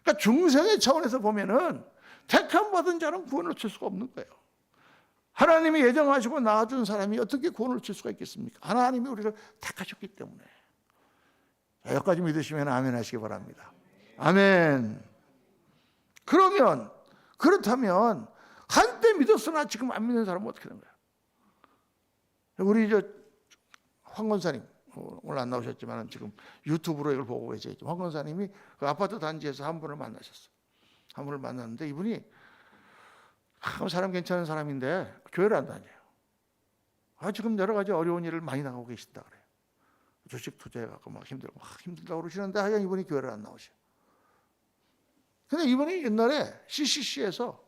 그러니까 중생의 차원에서 보면은 택함 받은 자는 구원을 칠 수가 없는 거예요. 하나님이 예정하시고 낳아준 사람이 어떻게 구원을 칠 수가 있겠습니까? 하나님이 우리를 택하셨기 때문에. 자, 여기까지 믿으시면 아멘 하시기 바랍니다. 아멘. 그렇다면 한때 믿었으나 지금 안 믿는 사람은 어떻게 되는 거야? 우리 황 권사님 오늘 안 나오셨지만 지금 유튜브로 이걸 보고 계시죠. 황 권사님이 그 아파트 단지에서 한 분을 만나셨어요. 한 분을 만났는데 이분이 사람 괜찮은 사람인데 교회를 안 다녀요. 지금 여러 가지 어려운 일을 많이 나가고 계신다 그래요. 주식 투자해갖고 막 힘들다고 그러시는데 하여간 이분이 교회를 안 나오셔. 근데 이번에 옛날에 CCC에서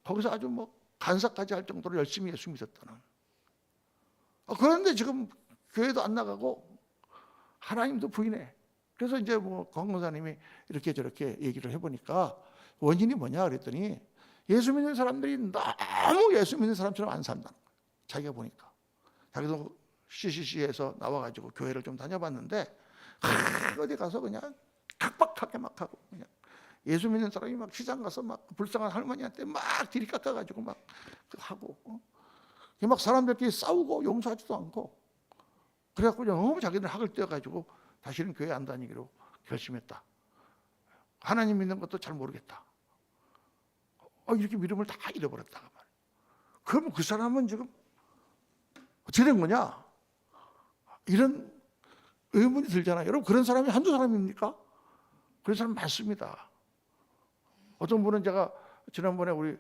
거기서 아주 뭐 간사까지 할 정도로 열심히 예수 믿었다는. 그런데 지금 교회도 안 나가고 하나님도 부인해. 그래서 이제 뭐 권건사님이 이렇게 저렇게 얘기를 해보니까 원인이 뭐냐 그랬더니 예수 믿는 사람들이 너무 예수 믿는 사람처럼 안 산다는 거예요. 자기가 보니까. 자기도 CCC에서 나와가지고 교회를 좀 다녀봤는데 어디 가서 그냥 각박하게 막 하고 그냥 예수 믿는 사람이 막 시장 가서 막 불쌍한 할머니한테 막 뒤리 깎아가지고 막 하고 막 사람들끼리 싸우고 용서하지도 않고 그래갖고 너무 자기들 학을 떼어가지고 다시는 교회 안 다니기로 결심했다. 하나님 믿는 것도 잘 모르겠다. 이렇게 믿음을 다 잃어버렸다. 그러면 그 사람은 지금 어떻게 된 거냐? 이런 의문이 들잖아요. 여러분 그런 사람이 한두 사람입니까? 그런 사람 많습니다. 어떤 분은 제가 지난번에 우리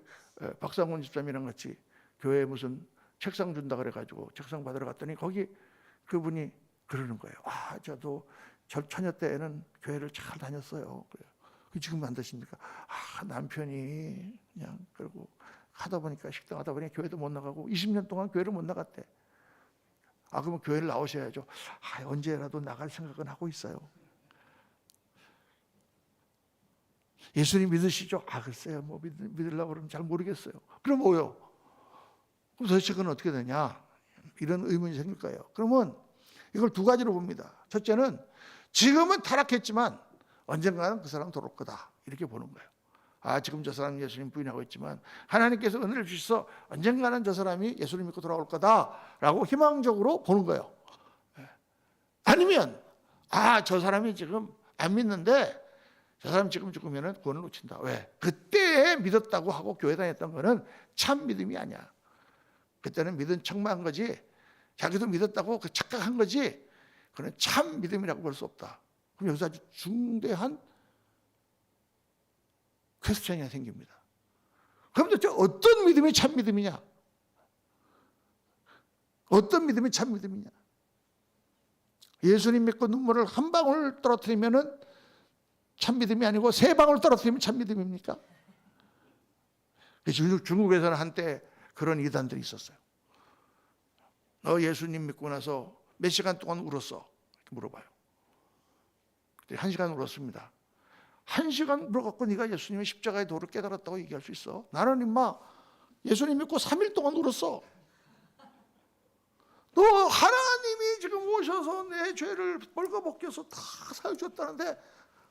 박상훈 집사님이랑 같이 교회에 무슨 책상 준다 그래가지고 책상 받으러 갔더니 거기 그분이 그러는 거예요. 저도 처녀 때에는 교회를 잘 다녔어요. 그래요. 지금 안 되십니까? 남편이 그냥 그러고 하다 보니까 식당 하다 보니까 교회도 못 나가고 20년 동안 교회를 못 나갔대. 그러면 교회를 나오셔야죠. 언제라도 나갈 생각은 하고 있어요. 예수님 믿으시죠? 글쎄요. 뭐 믿으려고 그러면 잘 모르겠어요. 그럼 뭐요? 그럼 도대체 그건 어떻게 되냐? 이런 의문이 생길 거예요. 그러면 이걸 두 가지로 봅니다. 첫째는 지금은 타락했지만 언젠가는 그 사람은 돌아올 거다. 이렇게 보는 거예요. 지금 저 사람은 예수님 부인하고 있지만 하나님께서 은혜를 주셔서 언젠가는 저 사람이 예수님 믿고 돌아올 거다라고 희망적으로 보는 거예요. 아니면 저 사람이 지금 안 믿는데 저 사람 지금 죽으면 구원을 놓친다. 왜? 그때 믿었다고 하고 교회 다녔던 거는 참 믿음이 아니야. 그때는 믿은 척만 한 거지 자기도 믿었다고 착각한 거지 그건 참 믿음이라고 볼 수 없다. 그럼 여기서 아주 중대한 퀘스천이 생깁니다. 그럼 도대체 어떤 믿음이 참 믿음이냐? 어떤 믿음이 참 믿음이냐? 예수님 믿고 눈물을 한 방울 떨어뜨리면은 참 믿음이 아니고 세 방울 떨어뜨리면 참 믿음입니까? 중국에서는 한때 그런 이단들이 있었어요. 너 예수님 믿고 나서 몇 시간 동안 울었어? 이렇게 물어봐요. 1시간 울었습니다. 1시간 울어갖고 네가 예수님의 십자가의 도를 깨달았다고 얘기할 수 있어? 나는 임마 예수님 믿고 3일 동안 울었어. 너 하나님이 지금 오셔서 내 죄를 벌거벗겨서 다 사해줬다는데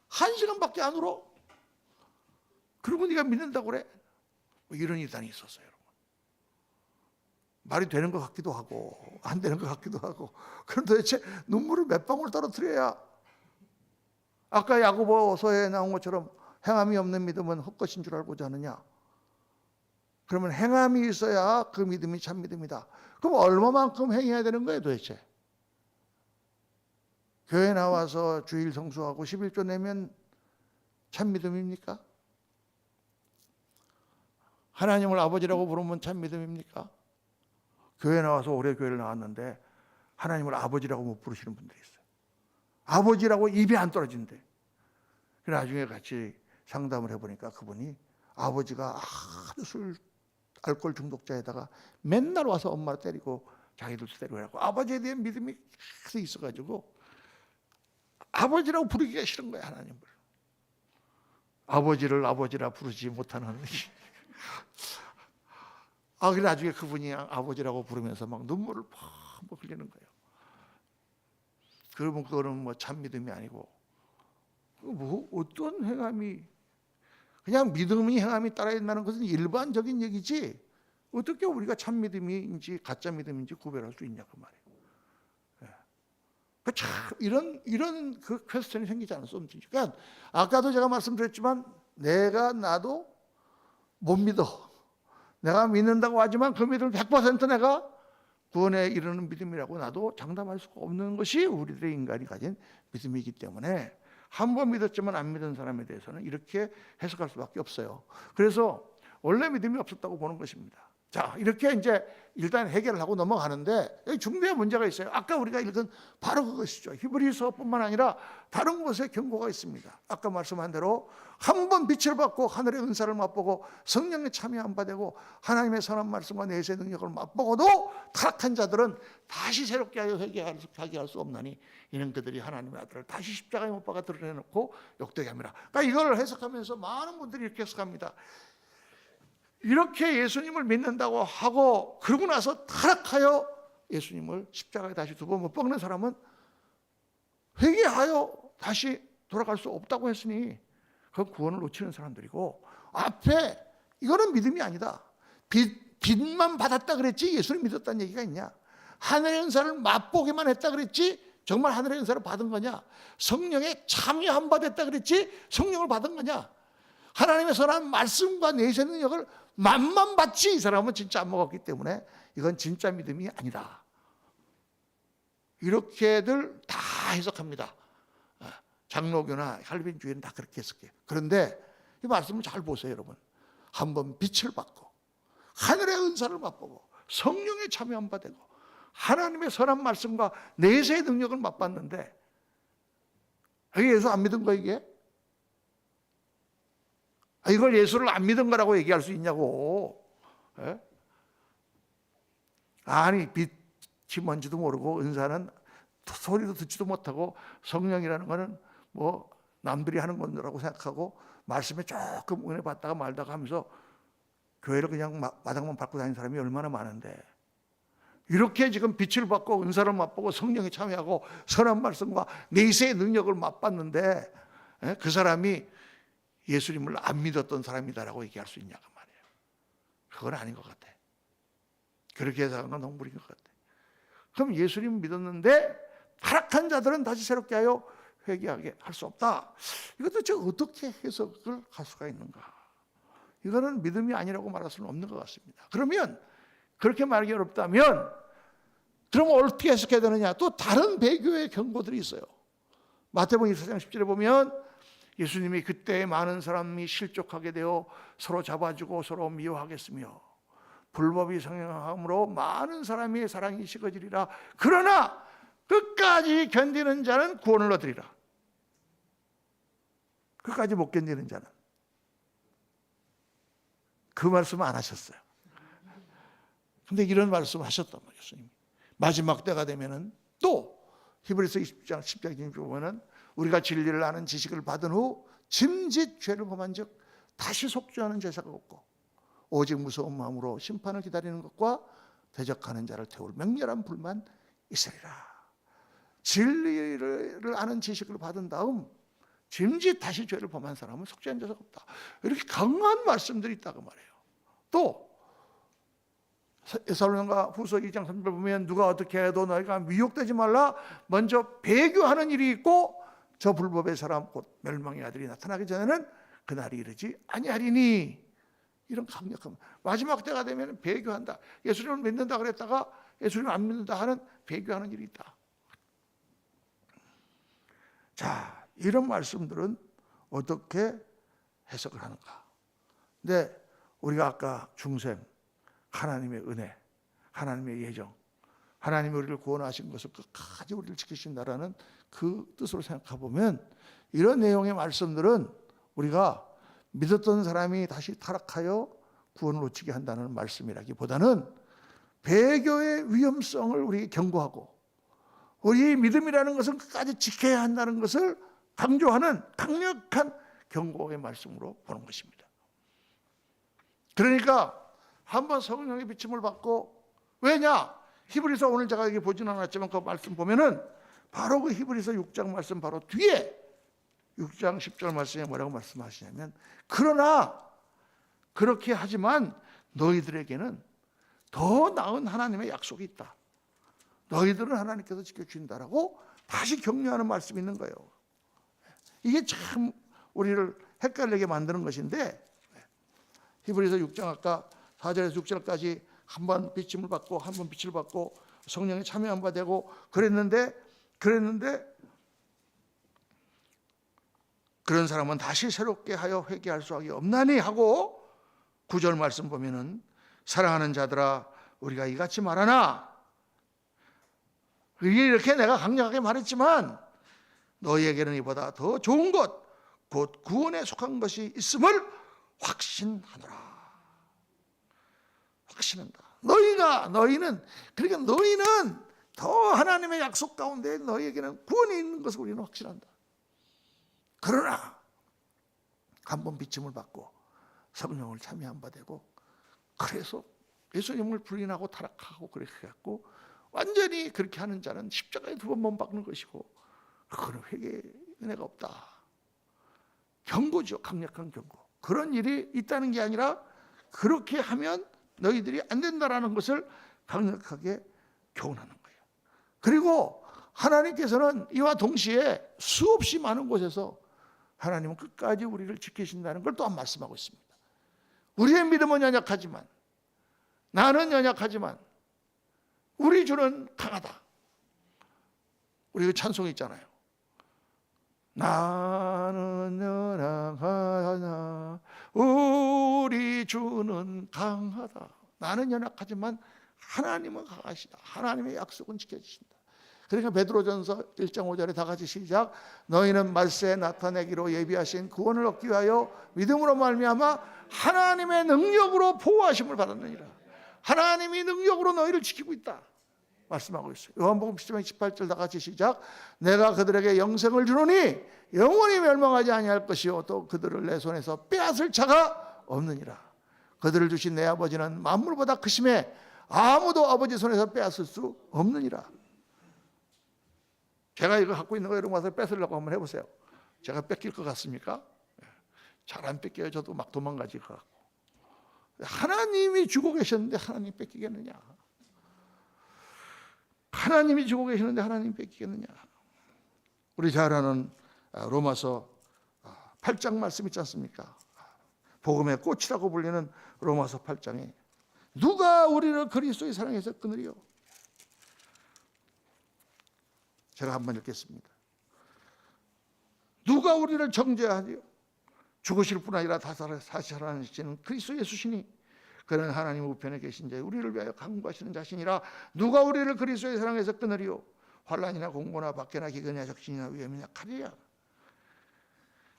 1시간밖에 안 울어? 그리고 네가 믿는다고 그래? 뭐 이런 이단이 있었어요. 여러분. 말이 되는 것 같기도 하고 안 되는 것 같기도 하고 그럼 도대체 눈물을 몇 방울 떨어뜨려야 아까 야고보서에 나온 것처럼 행함이 없는 믿음은 헛것인 줄 알고자 하느냐? 그러면 행함이 있어야 그 믿음이 참 믿음이다. 그럼 얼마만큼 행해야 되는 거예요 도대체? 교회 나와서 주일 성수하고 11조 내면 참 믿음입니까? 하나님을 아버지라고 부르면 참 믿음입니까? 교회 나와서 오래 교회를 나왔는데 하나님을 아버지라고 못 부르시는 분들이 있어요. 아버지라고 입이 안 떨어진대. 그래서 나중에 같이 상담을 해보니까 그분이 아버지가 아주 알코올 중독자에다가 맨날 와서 엄마를 때리고 자기들도 때리고 해갖고 아버지에 대한 믿음이 계속 있어가지고 아버지라고 부르기가 싫은 거야 하나님을. 아버지를 아버지라 부르지 못하는 그래 나중에 그분이 아버지라고 부르면서 막 눈물을 퍽 흘리는 거예요. 그러면 그거는 뭐 참 믿음이 아니고 뭐 어떤 행함이 그냥 믿음이 행함이 따라 있다는 것은 일반적인 얘기지 어떻게 우리가 참 믿음인지 가짜 믿음인지 구별할 수 있냐 그 말이에요. 참 이런 그 퀘스천이 생기지 않을 수 없는. 그러니까 아까도 제가 말씀드렸지만 나도 못 믿어. 내가 믿는다고 하지만 그 믿음을 100% 내가 구원에 이르는 믿음이라고 나도 장담할 수가 없는 것이 우리들의 인간이 가진 믿음이기 때문에 한 번 믿었지만 안 믿은 사람에 대해서는 이렇게 해석할 수밖에 없어요. 그래서 원래 믿음이 없었다고 보는 것입니다. 자, 이렇게 이제 일단 해결을 하고 넘어가는데 여기 중대한 문제가 있어요. 아까 우리가 읽은 바로 그것이죠. 히브리서뿐만 아니라 다른 곳에 경고가 있습니다. 아까 말씀한 대로 한 번 빛을 받고 하늘의 은사를 맛보고 성령에 참여 안 받고 하나님의 선한 말씀과 내세 능력을 맛보고도 타락한 자들은 다시 새롭게 하여 회개하게 할 수 없나니 이는 그들이 하나님의 아들을 다시 십자가에 못 박아 드러내놓고 욕되게 합니다. 그러니까 이걸 해석하면서 많은 분들이 이렇게 해석합니다. 이렇게 예수님을 믿는다고 하고 그러고 나서 타락하여 예수님을 십자가에 다시 두 번 못 박는 사람은 회개하여 다시 돌아갈 수 없다고 했으니 그건 구원을 놓치는 사람들이고, 앞에 이거는 믿음이 아니다. 빛만 받았다 그랬지 예수님 믿었다는 얘기가 있냐? 하늘의 은사를 맛보기만 했다 그랬지 정말 하늘의 은사를 받은 거냐? 성령에 참여 안 받았다 그랬지 성령을 받은 거냐? 하나님의 선한 말씀과 내세 능력을 맛만 받지 이 사람은 진짜 안 먹었기 때문에 이건 진짜 믿음이 아니다. 이렇게들 다 해석합니다. 장로교나 칼빈주의는 다 그렇게 해석해요. 그런데 이 말씀을 잘 보세요, 여러분. 한번 빛을 받고 하늘의 은사를 맛보고 성령에 참여 안 받고 하나님의 선한 말씀과 내세의 능력을 맛봤는데 이게 예수 안 믿은 거 이게? 이걸 예수를 안 믿은 거라고 얘기할 수 있냐고. 예? 아니 빛이 뭔지도 모르고 은사는 소리도 듣지도 못하고 성령이라는 거는 뭐 남들이 하는 건라고 생각하고 말씀에 조금 은혜 받다가 말다가 하면서 교회를 그냥 마당만 밟고 다니는 사람이 얼마나 많은데, 이렇게 지금 빛을 받고 은사를 맛보고 성령에 참여하고 선한 말씀과 내세의 능력을 맛봤는데 그 사람이 예수님을 안 믿었던 사람이다라고 얘기할 수 있냐고 말이에요. 그건 아닌 것 같아. 그렇게 해석한 건 너무 무리인 것 같아. 그럼 예수님 믿었는데 타락한 자들은 다시 새롭게 하여 회개하게 할 수 없다. 이것도 도대체 어떻게 해석을 할 수가 있는가? 이거는 믿음이 아니라고 말할 수는 없는 것 같습니다. 그러면 그렇게 말하기 어렵다면 그러면 어떻게 해석해야 되느냐? 또 다른 배교의 경고들이 있어요. 마태복음 24장 10절에 보면 예수님이 그때 많은 사람이 실족하게 되어 서로 잡아주고 서로 미워하겠으며 불법이 성행함으로 많은 사람의 사랑이 식어지리라. 그러나 끝까지 견디는 자는 구원을 얻으리라. 끝까지 못 견디는 자는. 그 말씀 안 하셨어요. 근데 이런 말씀 하셨단 말이에요, 예수님이. 마지막 때가 되면은 또 히브리서 20장 10장 보면은 우리가 진리를 아는 지식을 받은 후 짐짓 죄를 범한 즉 다시 속죄하는 제사가 없고 오직 무서운 마음으로 심판을 기다리는 것과 대적하는 자를 태울 맹렬한 불만 있으리라. 진리를 아는 지식을 받은 다음 짐짓 다시 죄를 범한 사람은 속죄한 자가 없다. 이렇게 강한 말씀들이 있다고 말해요. 또 에사로니가 후서 2장 3절 보면 누가 어떻게 해도 너희가 미혹되지 말라. 먼저 배교하는 일이 있고 저 불법의 사람 곧 멸망의 아들이 나타나기 전에는 그날이 이르지 아니하리니. 이런 강력한 마지막 때가 되면 배교한다. 예수님을 믿는다 그랬다가 예수님을 안 믿는다 하는 배교하는 일이 있다. 자, 이런 말씀들은 어떻게 해석을 하는가? 근데 우리가 아까 중생, 하나님의 은혜, 하나님의 예정, 하나님이 우리를 구원하신 것을 끝까지 우리를 지키신다라는 그 뜻으로 생각해 보면 이런 내용의 말씀들은 우리가 믿었던 사람이 다시 타락하여 구원을 놓치게 한다는 말씀이라기보다는 배교의 위험성을 우리에게 경고하고 우리의 믿음이라는 것은 끝까지 지켜야 한다는 것을 강조하는 강력한 경고의 말씀으로 보는 것입니다. 그러니까 한번 성령의 비침을 받고, 왜냐? 히브리서 오늘 제가 여기 보지는 않았지만 그 말씀 보면은 바로 그 히브리서 6장 말씀 바로 뒤에 6장 10절 말씀에 뭐라고 말씀하시냐면 그러나 그렇게 하지만 너희들에게는 더 나은 하나님의 약속이 있다. 너희들은 하나님께서 지켜주신다라고 다시 격려하는 말씀이 있는 거예요. 이게 참 우리를 헷갈리게 만드는 것인데 히브리서 6장 아까 4절에서 6절까지 한 번 비침을 받고 한 번 빛을 받고 성령에 참여 한 바 되고 그랬는데 그런 사람은 다시 새롭게 하여 회개할 수밖에 없나니 하고 9절 말씀 보면은 사랑하는 자들아 우리가 이같이 말하나 이렇게 내가 강력하게 말했지만 너희에게는 이보다 더 좋은 것 곧 구원에 속한 것이 있음을 확신하노라. 확신한다. 너희는 그러니까 너희는 더 하나님의 약속 가운데 너희에게는 구원이 있는 것을 우리는 확신한다. 그러나 한번 비침을 받고 성령을 참여한 바 되고 그래서 예수님을 부인하고 타락하고 그렇게 해갖고 완전히 그렇게 하는 자는 십자가에 2번 못 박는 것이고 그거는 회개의 은혜가 없다. 경고죠. 강력한 경고. 그런 일이 있다는 게 아니라 그렇게 하면 너희들이 안 된다라는 것을 강력하게 교훈하는 거예요. 그리고 하나님께서는 이와 동시에 수없이 많은 곳에서 하나님은 끝까지 우리를 지키신다는 걸 또한 말씀하고 있습니다. 우리의 믿음은 연약하지만 나는 연약하지만 우리 주는 강하다. 우리 그 찬송이 있잖아요. 나는 연약하나 우리 주는 강하다. 나는 연약하지만 하나님은 강하시다. 하나님의 약속은 지켜주신다. 그러니까 베드로전서 1장 5절에 다 같이 시작. 너희는 말세에 나타내기로 예비하신 구원을 얻기 위하여 믿음으로 말미암아 하나님의 능력으로 보호하심을 받았느니라. 하나님이 능력으로 너희를 지키고 있다 말씀하고 있어요. 요한복음 10장 18절 다 같이 시작. 내가 그들에게 영생을 주노니 영원히 멸망하지 아니할 것이요 또 그들을 내 손에서 빼앗을 자가 없느니라. 그들을 주신 내 아버지는 만물보다 크심에 아무도 아버지 손에서 빼앗을 수 없느니라. 제가 이거 갖고 있는 거 여러분 와서 뺏으려고 한번 해보세요. 제가 뺏길 것 같습니까? 잘 안 뺏겨요. 저도 막 도망가질 것 같고. 하나님이 주고 계셨는데 하나님 뺏기겠느냐? 하나님이 주고 계시는데 하나님 뺏기겠느냐? 우리 잘 아는 로마서 8장 말씀 있지 않습니까? 복음의 꽃이라고 불리는 로마서 8장에 누가 우리를 그리스도의 사랑에서 끊으리요? 제가 한번 읽겠습니다. 누가 우리를 정죄하리요? 죽으실 뿐 아니라 다시 살아나시는 그리스도 예수시니 그는 하나님 우편에 계신 자에 우리를 위하여 간구하시는 자신이라. 누가 우리를 그리스도의 사랑에서 끊으리요? 환난이나 공고나 박해나 기근이나 적신이나 위험이나 칼이야.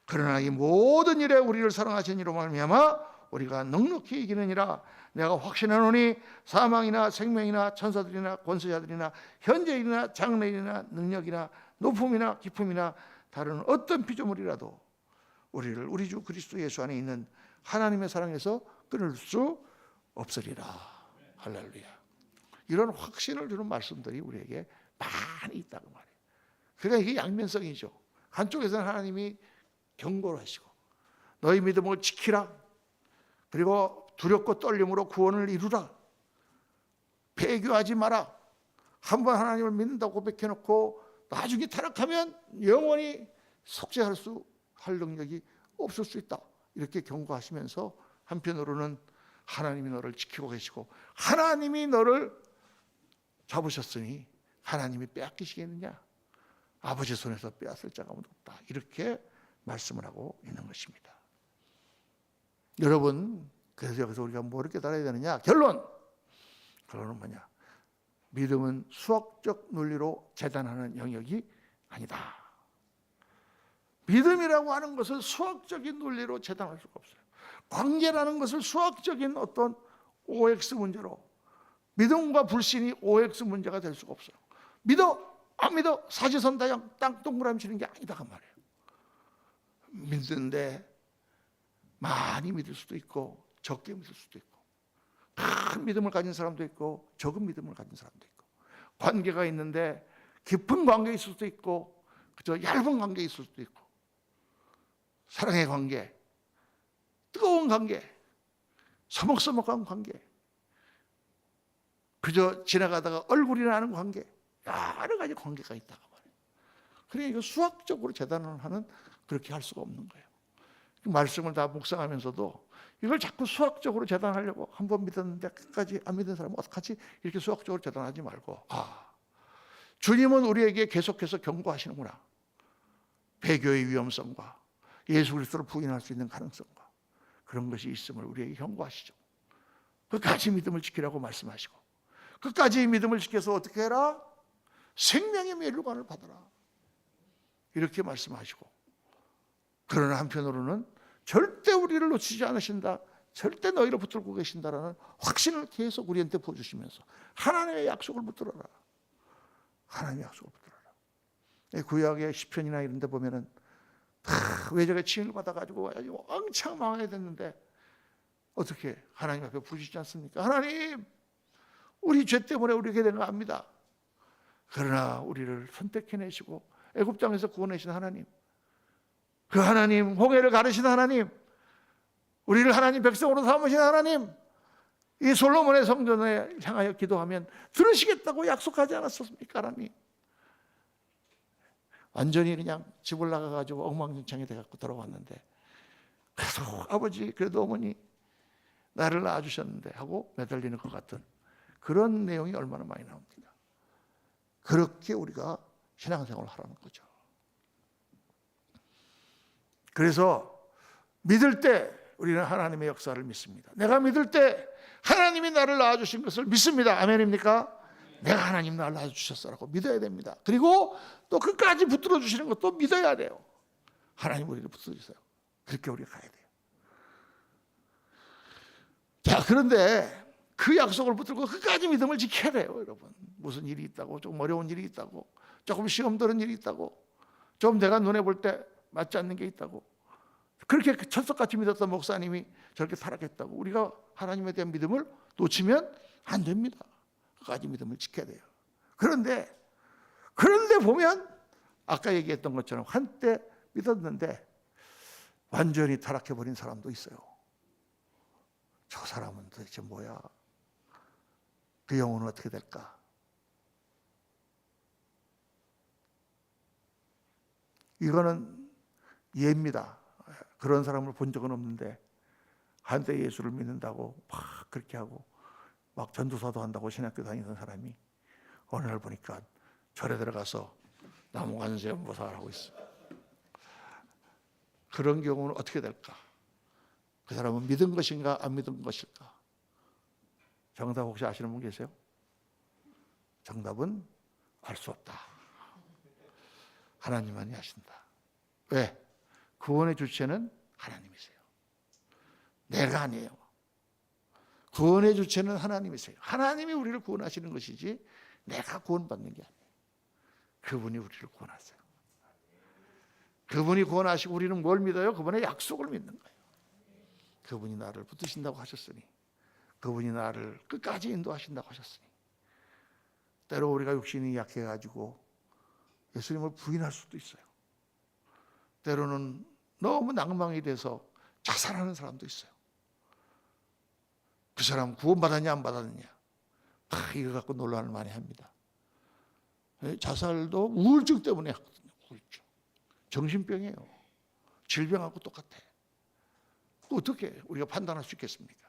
그러나 이 모든 일에 우리를 사랑하신 이로 말미암아 우리가 넉넉히 이기느니라. 내가 확신하노니 사망이나 생명이나 천사들이나 권세자들이나 현재일이나 장래일이나 능력이나 높음이나 깊음이나 다른 어떤 피조물이라도 우리를 우리 주 그리스도 예수 안에 있는 하나님의 사랑에서 끊을 수 없으리라. 할렐루야. 이런 확신을 주는 말씀들이 우리에게 많이 있다고 말해요. 그러니까 이게 양면성이죠. 한쪽에서는 하나님이 경고를 하시고 너희 믿음을 지키라. 그리고 두렵고 떨림으로 구원을 이루라. 배교하지 마라. 한번 하나님을 믿는다고 고백해놓고 나중에 타락하면 영원히 속죄할 수 할 능력이 없을 수 있다. 이렇게 경고하시면서 한편으로는 하나님이 너를 지키고 계시고 하나님이 너를 잡으셨으니 하나님이 빼앗기시겠느냐? 아버지 손에서 빼앗을 자가 아무도 없다. 이렇게 말씀을 하고 있는 것입니다. 여러분, 그래서 여기서 우리가 뭐를 깨달아야 되느냐? 결론은 뭐냐? 믿음은 수학적 논리로 재단하는 영역이 아니다. 믿음이라고 하는 것을 수학적인 논리로 재단할 수가 없어요. 관계라는 것을 수학적인 어떤 OX 문제로, 믿음과 불신이 OX 문제가 될 수가 없어요. 믿어, 안 믿어, 사지선 다양 땅 동그라미 치는 게 아니다 그 말이에요. 믿는데 많이 믿을 수도 있고 적게 믿을 수도 있고, 큰 믿음을 가진 사람도 있고 적은 믿음을 가진 사람도 있고, 관계가 있는데 깊은 관계가 있을 수도 있고 그저 얇은 관계가 있을 수도 있고, 사랑의 관계, 뜨거운 관계, 서먹서먹한 관계, 그저 지나가다가 얼굴이 나는 관계, 여러 가지 관계가 있다고 말해요. 그러니까 이거 수학적으로 재단을 하는, 그렇게 할 수가 없는 거예요. 말씀을 다 묵상하면서도 이걸 자꾸 수학적으로 재단하려고, 한번 믿었는데 끝까지 안 믿은 사람은 어떡하지? 이렇게 수학적으로 재단하지 말고, 주님은 우리에게 계속해서 경고하시는구나. 배교의 위험성과 예수 그리스도를 부인할 수 있는 가능성과 그런 것이 있음을 우리에게 경고하시죠. 끝까지 믿음을 지키라고 말씀하시고 끝까지 믿음을 지켜서 어떻게 해라? 생명의 멸류관을 받아라. 이렇게 말씀하시고, 그러나 한편으로는 절대 우리를 놓치지 않으신다, 절대 너희를 붙들고 계신다라는 확신을 계속 우리한테 보여주시면서 하나님의 약속을 붙들어라. 하나님의 약속을 붙들어라. 구약의 시편이나 이런 데 보면은 다 외적의 칭을 받아가지고 왕창 망하게 됐는데 어떻게 하나님 앞에 부르시지 않습니까? 하나님, 우리 죄 때문에 우리게 된 거 압니다. 그러나 우리를 선택해내시고 애굽 땅에서 구원하신 하나님, 그 하나님, 홍해를 가르신 하나님, 우리를 하나님 백성으로 삼으신 하나님, 이 솔로몬의 성전에 향하여 기도하면 들으시겠다고 약속하지 않았습니까? 하나님, 완전히 그냥 집을 나가가지고 엉망진창이 돼갖고 돌아왔는데, 그래도 아버지, 그래도 어머니 나를 낳아주셨는데 하고 매달리는 것 같은 그런 내용이 얼마나 많이 나옵니다. 그렇게 우리가 신앙생활을 하라는 거죠. 그래서 믿을 때 우리는 하나님의 역사를 믿습니다. 내가 믿을 때 하나님이 나를 낳아주신 것을 믿습니다. 아멘입니까? 내가 하나님 나를 낳아주셨어라고 믿어야 됩니다. 그리고 또 끝까지 붙들어 주시는 것도 믿어야 돼요. 하나님 우리를 붙들어 주세요. 그렇게 우리가 가야 돼요. 자, 그런데 그 약속을 붙들고 끝까지 믿음을 지켜야 돼요, 여러분. 무슨 일이 있다고, 조금 어려운 일이 있다고, 조금 시험 들은 일이 있다고, 좀 내가 눈에 볼 때 맞지 않는 게 있다고, 그렇게 철석같이 믿었던 목사님이 저렇게 타락했다고 우리가 하나님에 대한 믿음을 놓치면 안 됩니다. 끝까지 믿음을 지켜야 돼요. 그런데 보면 아까 얘기했던 것처럼 한때 믿었는데 완전히 타락해버린 사람도 있어요. 저 사람은 도대체 뭐야? 그 영혼은 어떻게 될까? 이거는 예입니다. 그런 사람을 본 적은 없는데 한때 예수를 믿는다고 막 그렇게 하고 막 전도사도 한다고 신학교 다니던 사람이 어느 날 보니까 절에 들어가서 나무관세음보살을 하고 있어. 그런 경우는 어떻게 될까? 그 사람은 믿은 것인가 안 믿은 것일까? 정답 혹시 아시는 분 계세요? 정답은 알 수 없다. 하나님만이 아신다. 왜? 구원의 주체는 하나님이세요. 내가 아니에요. 구원의 주체는 하나님이세요. 하나님이 우리를 구원하시는 것이지 내가 구원받는 게 아니에요. 그분이 우리를 구원하세요. 그분이 구원하시고 우리는 뭘 믿어요? 그분의 약속을 믿는 거예요. 그분이 나를 붙드신다고 하셨으니, 그분이 나를 끝까지 인도하신다고 하셨으니, 때로 우리가 육신이 약해가지고 예수님을 부인할 수도 있어요. 때로는 너무 낭망이 돼서 자살하는 사람도 있어요. 그 사람 구원받았냐 안 받았느냐, 이거 갖고 논란을 많이 합니다. 자살도 우울증 때문에 하거든요. 우울증. 정신병이에요. 질병하고 똑같아. 어떻게 우리가 판단할 수 있겠습니까?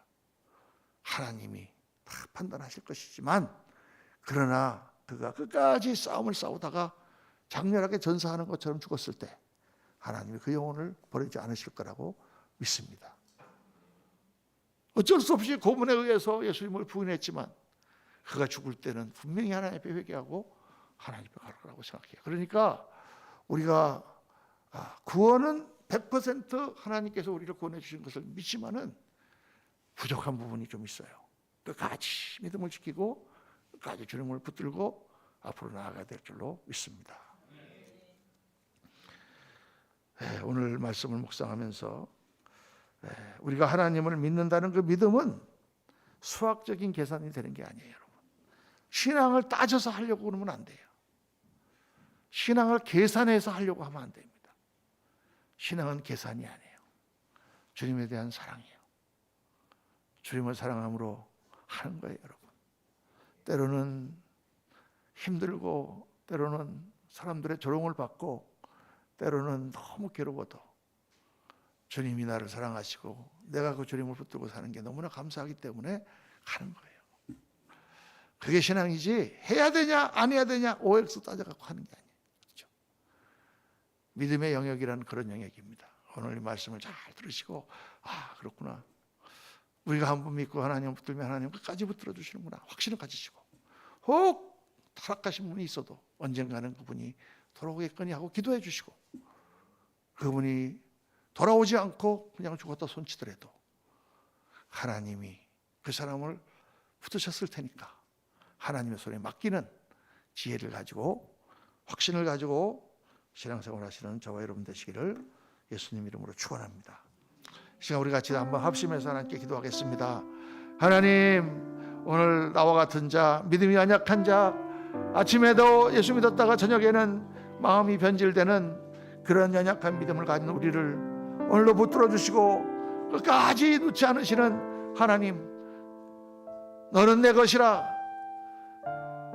하나님이 다 판단하실 것이지만, 그러나 그가 끝까지 싸움을 싸우다가 장렬하게 전사하는 것처럼 죽었을 때 하나님이 그 영혼을 버리지 않으실 거라고 믿습니다. 어쩔 수 없이 고문에 의해서 예수님을 부인했지만 그가 죽을 때는 분명히 하나님 앞에 회개하고 하나님 앞에 갈 거라고 생각해요. 그러니까 우리가 구원은 100% 하나님께서 우리를 구원해 주신 것을 믿지만은 부족한 부분이 좀 있어요. 끝까지 믿음을 지키고 끝까지 주님을 붙들고 앞으로 나아가야 될 줄로 믿습니다. 오늘 말씀을 묵상하면서 우리가 하나님을 믿는다는 그 믿음은 수학적인 계산이 되는 게 아니에요, 여러분. 신앙을 따져서 하려고 그러면 안 돼요. 신앙을 계산해서 하려고 하면 안 됩니다. 신앙은 계산이 아니에요. 주님에 대한 사랑이에요. 주님을 사랑함으로 하는 거예요, 여러분. 때로는 힘들고, 때로는 사람들의 조롱을 받고, 때로는 너무 괴로워도 주님이 나를 사랑하시고 내가 그 주님을 붙들고 사는 게 너무나 감사하기 때문에 가는 거예요. 그게 신앙이지 해야 되냐 안 해야 되냐 OX 따져갖고 하는 게 아니에요. 그렇죠? 믿음의 영역이라는 그런 영역입니다. 오늘 이 말씀을 잘 들으시고 그렇구나. 우리가 한번 믿고 하나님 붙들면 하나님 끝까지 붙들어 주시는구나. 확신을 가지시고 혹 타락하신 분이 있어도 언젠가는 그분이 돌아오겠거니 하고 기도해 주시고, 그분이 돌아오지 않고 그냥 죽었다 손치더라도 하나님이 그 사람을 붙으셨을 테니까 하나님의 손에 맡기는 지혜를 가지고 확신을 가지고 신앙생활 하시는 저와 여러분 되시기를 예수님 이름으로 축원합니다. 시간 우리 같이 한번 합심해서 하나님께 기도하겠습니다. 하나님, 오늘 나와 같은 자, 믿음이 연약한 자, 아침에도 예수 믿었다가 저녁에는 마음이 변질되는 그런 연약한 믿음을 가진 우리를 오늘도 붙들어 주시고 끝까지 놓지 않으시는 하나님, 너는 내 것이라.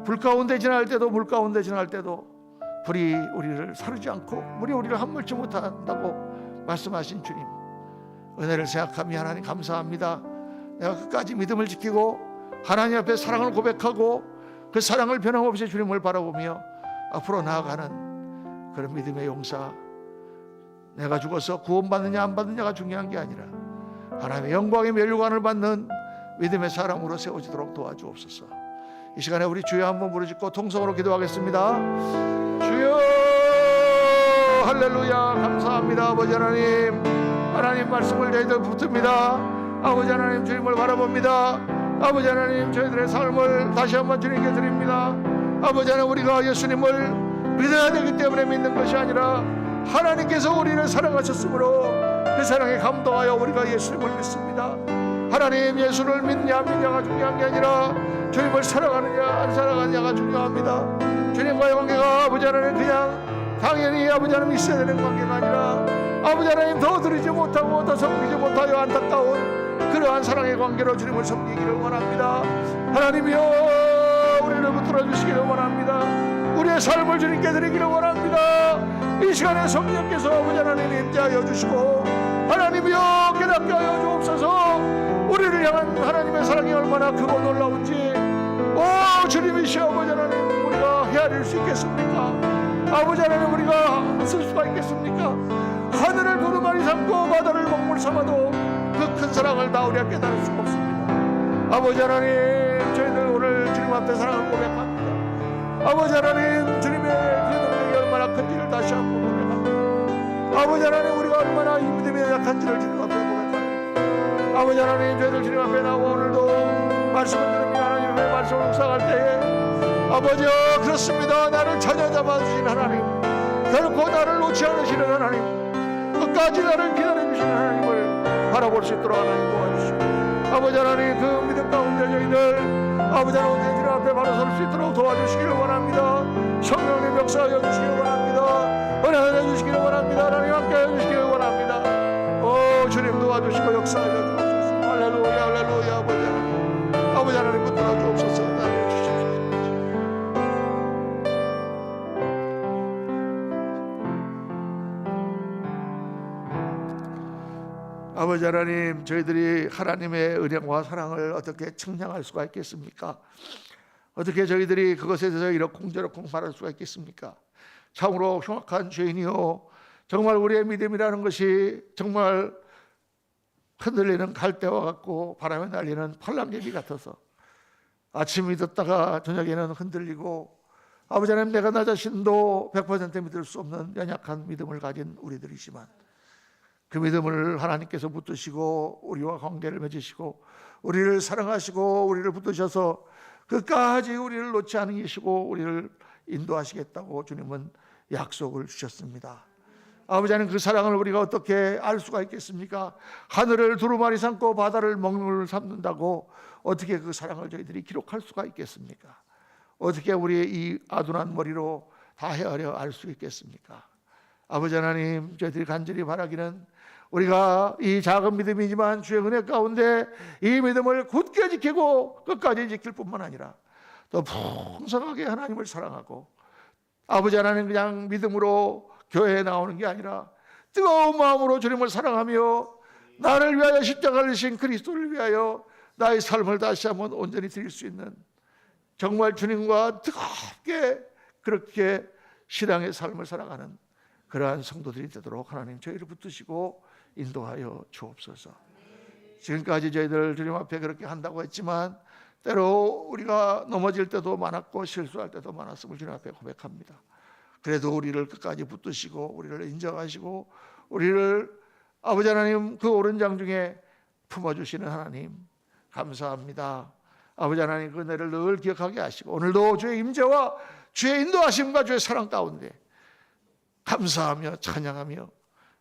불 가운데 지날 때도 물 가운데 지날 때도 불이 우리를 사르지 않고 물이 우리를 함몰치 못한다고 말씀하신 주님, 은혜를 생각하며 하나님 감사합니다. 내가 끝까지 믿음을 지키고 하나님 앞에 사랑을 고백하고 그 사랑을 변함없이 주님을 바라보며 앞으로 나아가는 그런 믿음의 용사, 내가 죽어서 구원받느냐 안 받느냐가 중요한 게 아니라 하나님의 영광의 면류관을 받는 믿음의 사람으로 세워지도록 도와주옵소서. 이 시간에 우리 주여 한번 부르짖고 통성으로 기도하겠습니다. 주여, 할렐루야. 감사합니다. 아버지 하나님, 하나님 말씀을 저희들 붙듭니다. 아버지 하나님, 주님을 바라봅니다. 아버지 하나님, 저희들의 삶을 다시 한번 주님께 드립니다. 아버지 하나님, 우리가 예수님을 믿어야 되기 때문에 믿는 것이 아니라 하나님께서 우리를 사랑하셨으므로 그 사랑에 감동하여 우리가 예수님을 믿습니다. 하나님, 예수를 믿냐 안 믿냐가 중요한 게 아니라 주님을 사랑하느냐 안 사랑하느냐가 중요합니다. 주님과의 관계가 아버지 하나님 그냥 당연히 아버지 하나님 있어야 되는 관계가 아니라 아버지 하나님 더 드리지 못하고 더 섬기지 못하여 안타까운 그러한 사랑의 관계로 주님을 섬기기를 원합니다. 하나님이여, 우리를 붙들어 주시기를 원합니다. 우리의 삶을 주님께 드리기를 원합니다. 이 시간에 성령께서 아버지 하나님 임재하여 주시고 하나님이여 깨닫게 하여 주옵소서. 우리를 향한 하나님의 사랑이 얼마나 크고 놀라운지, 오 주님이시여 아버지 하나님, 우리가 헤아릴 수 있겠습니까? 아버지 하나님, 우리가 쓸 수가 있겠습니까? 하늘을 두루마리 삼고 바다를 먹물 삼아도 그 큰 사랑을 다 우리가 깨달을 수가 없습니다. 아버지 하나님, 저희들 오늘 주님 앞에 사랑을 고백합니다. 아버지 하나님, 주님의 그 능력이 얼마나 큰지를 다시 한번 고백합니다. 아버지 하나님, 우리가 얼마나 이 믿음이 약한지를 주님 앞에 고백합니다. 아버지 하나님, 저희들 주님 앞에 나와 오늘도 말씀을 들으며 하나님의 말씀을 묵상할 때에 아버지여, 그렇습니다. 나를 찾아 잡아주신 하나님, 결코 나를 놓지 않으시는 하나님, 끝까지 나를 기다려주시는 하나님을 바라볼 수 있도록 하나님 도와주시고, 아버지 하나님, 그 믿음 가운데 저희들 아버지 하나님 주님 앞에 바로 설 수 있도록 도와주시기를 원합니다. 성령님 역사하여 주시기를 원합니다. 은혜하여 주시기를 원합니다. 하나님 함께하여 주시기를 원합니다. 오 주님, 도와주시고 역사하여 주옵소서. 할렐루야, 할렐루야. 아버지 하나님, 아버지 하나님 붙들어 주옵소서. 하나님 주십시오. 아버지 하나님, 저희들이 하나님의 은혜와 사랑을 어떻게 측량할 수가 있겠습니까? 어떻게 저희들이 그것에 대해서 이러쿵저러쿵 말할 수가 있겠습니까? 참으로 흉악한 죄인이요, 정말 우리의 믿음이라는 것이 정말 흔들리는 갈대와 같고 바람에 날리는 팔랑개비 같아서 아침 믿었다가 저녁에는 흔들리고, 아버지 하나님, 내가 나 자신도 100% 믿을 수 없는 연약한 믿음을 가진 우리들이지만 그 믿음을 하나님께서 붙드시고 우리와 관계를 맺으시고 우리를 사랑하시고 우리를 붙드셔서 끝까지 우리를 놓지 않으시고 우리를 인도하시겠다고 주님은 약속을 주셨습니다. 아버지 하나님, 그 사랑을 우리가 어떻게 알 수가 있겠습니까? 하늘을 두루마리 삼고 바다를 먹물 삼는다고 어떻게 그 사랑을 저희들이 기록할 수가 있겠습니까? 어떻게 우리의 이 아둔한 머리로 다 헤아려 알 수 있겠습니까? 아버지 하나님, 저희들이 간절히 바라기는 우리가 이 작은 믿음이지만 주의 은혜 가운데 이 믿음을 굳게 지키고 끝까지 지킬 뿐만 아니라 또 풍성하게 하나님을 사랑하고, 아버지 하나님, 그냥 믿음으로 교회에 나오는 게 아니라 뜨거운 마음으로 주님을 사랑하며 나를 위하여 십자가를 지신 그리스도를 위하여 나의 삶을 다시 한번 온전히 드릴 수 있는, 정말 주님과 뜨겁게 그렇게 신앙의 삶을 살아가는 그러한 성도들이 되도록 하나님 저희를 붙드시고 인도하여 주옵소서. 지금까지 저희들 주님 앞에 그렇게 한다고 했지만 때로 우리가 넘어질 때도 많았고 실수할 때도 많았음을 주님 앞에 고백합니다. 그래도 우리를 끝까지 붙드시고 우리를 인정하시고 우리를 아버지 하나님 그 오른장 중에 품어주시는 하나님 감사합니다. 아버지 하나님 그 은혜를 늘 기억하게 하시고 오늘도 주의 임재와 주의 인도하심과 주의 사랑 가운데 감사하며 찬양하며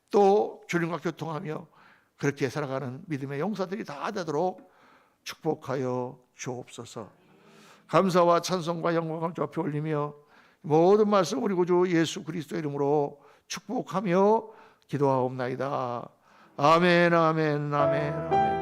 또 주님과 교통하며 그렇게 살아가는 믿음의 용사들이 다 되도록 축복하여 주옵소서. 감사와 찬송과 영광을 주 앞에 올리며 모든 말씀 우리 구주 예수 그리스도 이름으로 축복하며 기도하옵나이다. 아멘 아멘 아멘 아멘.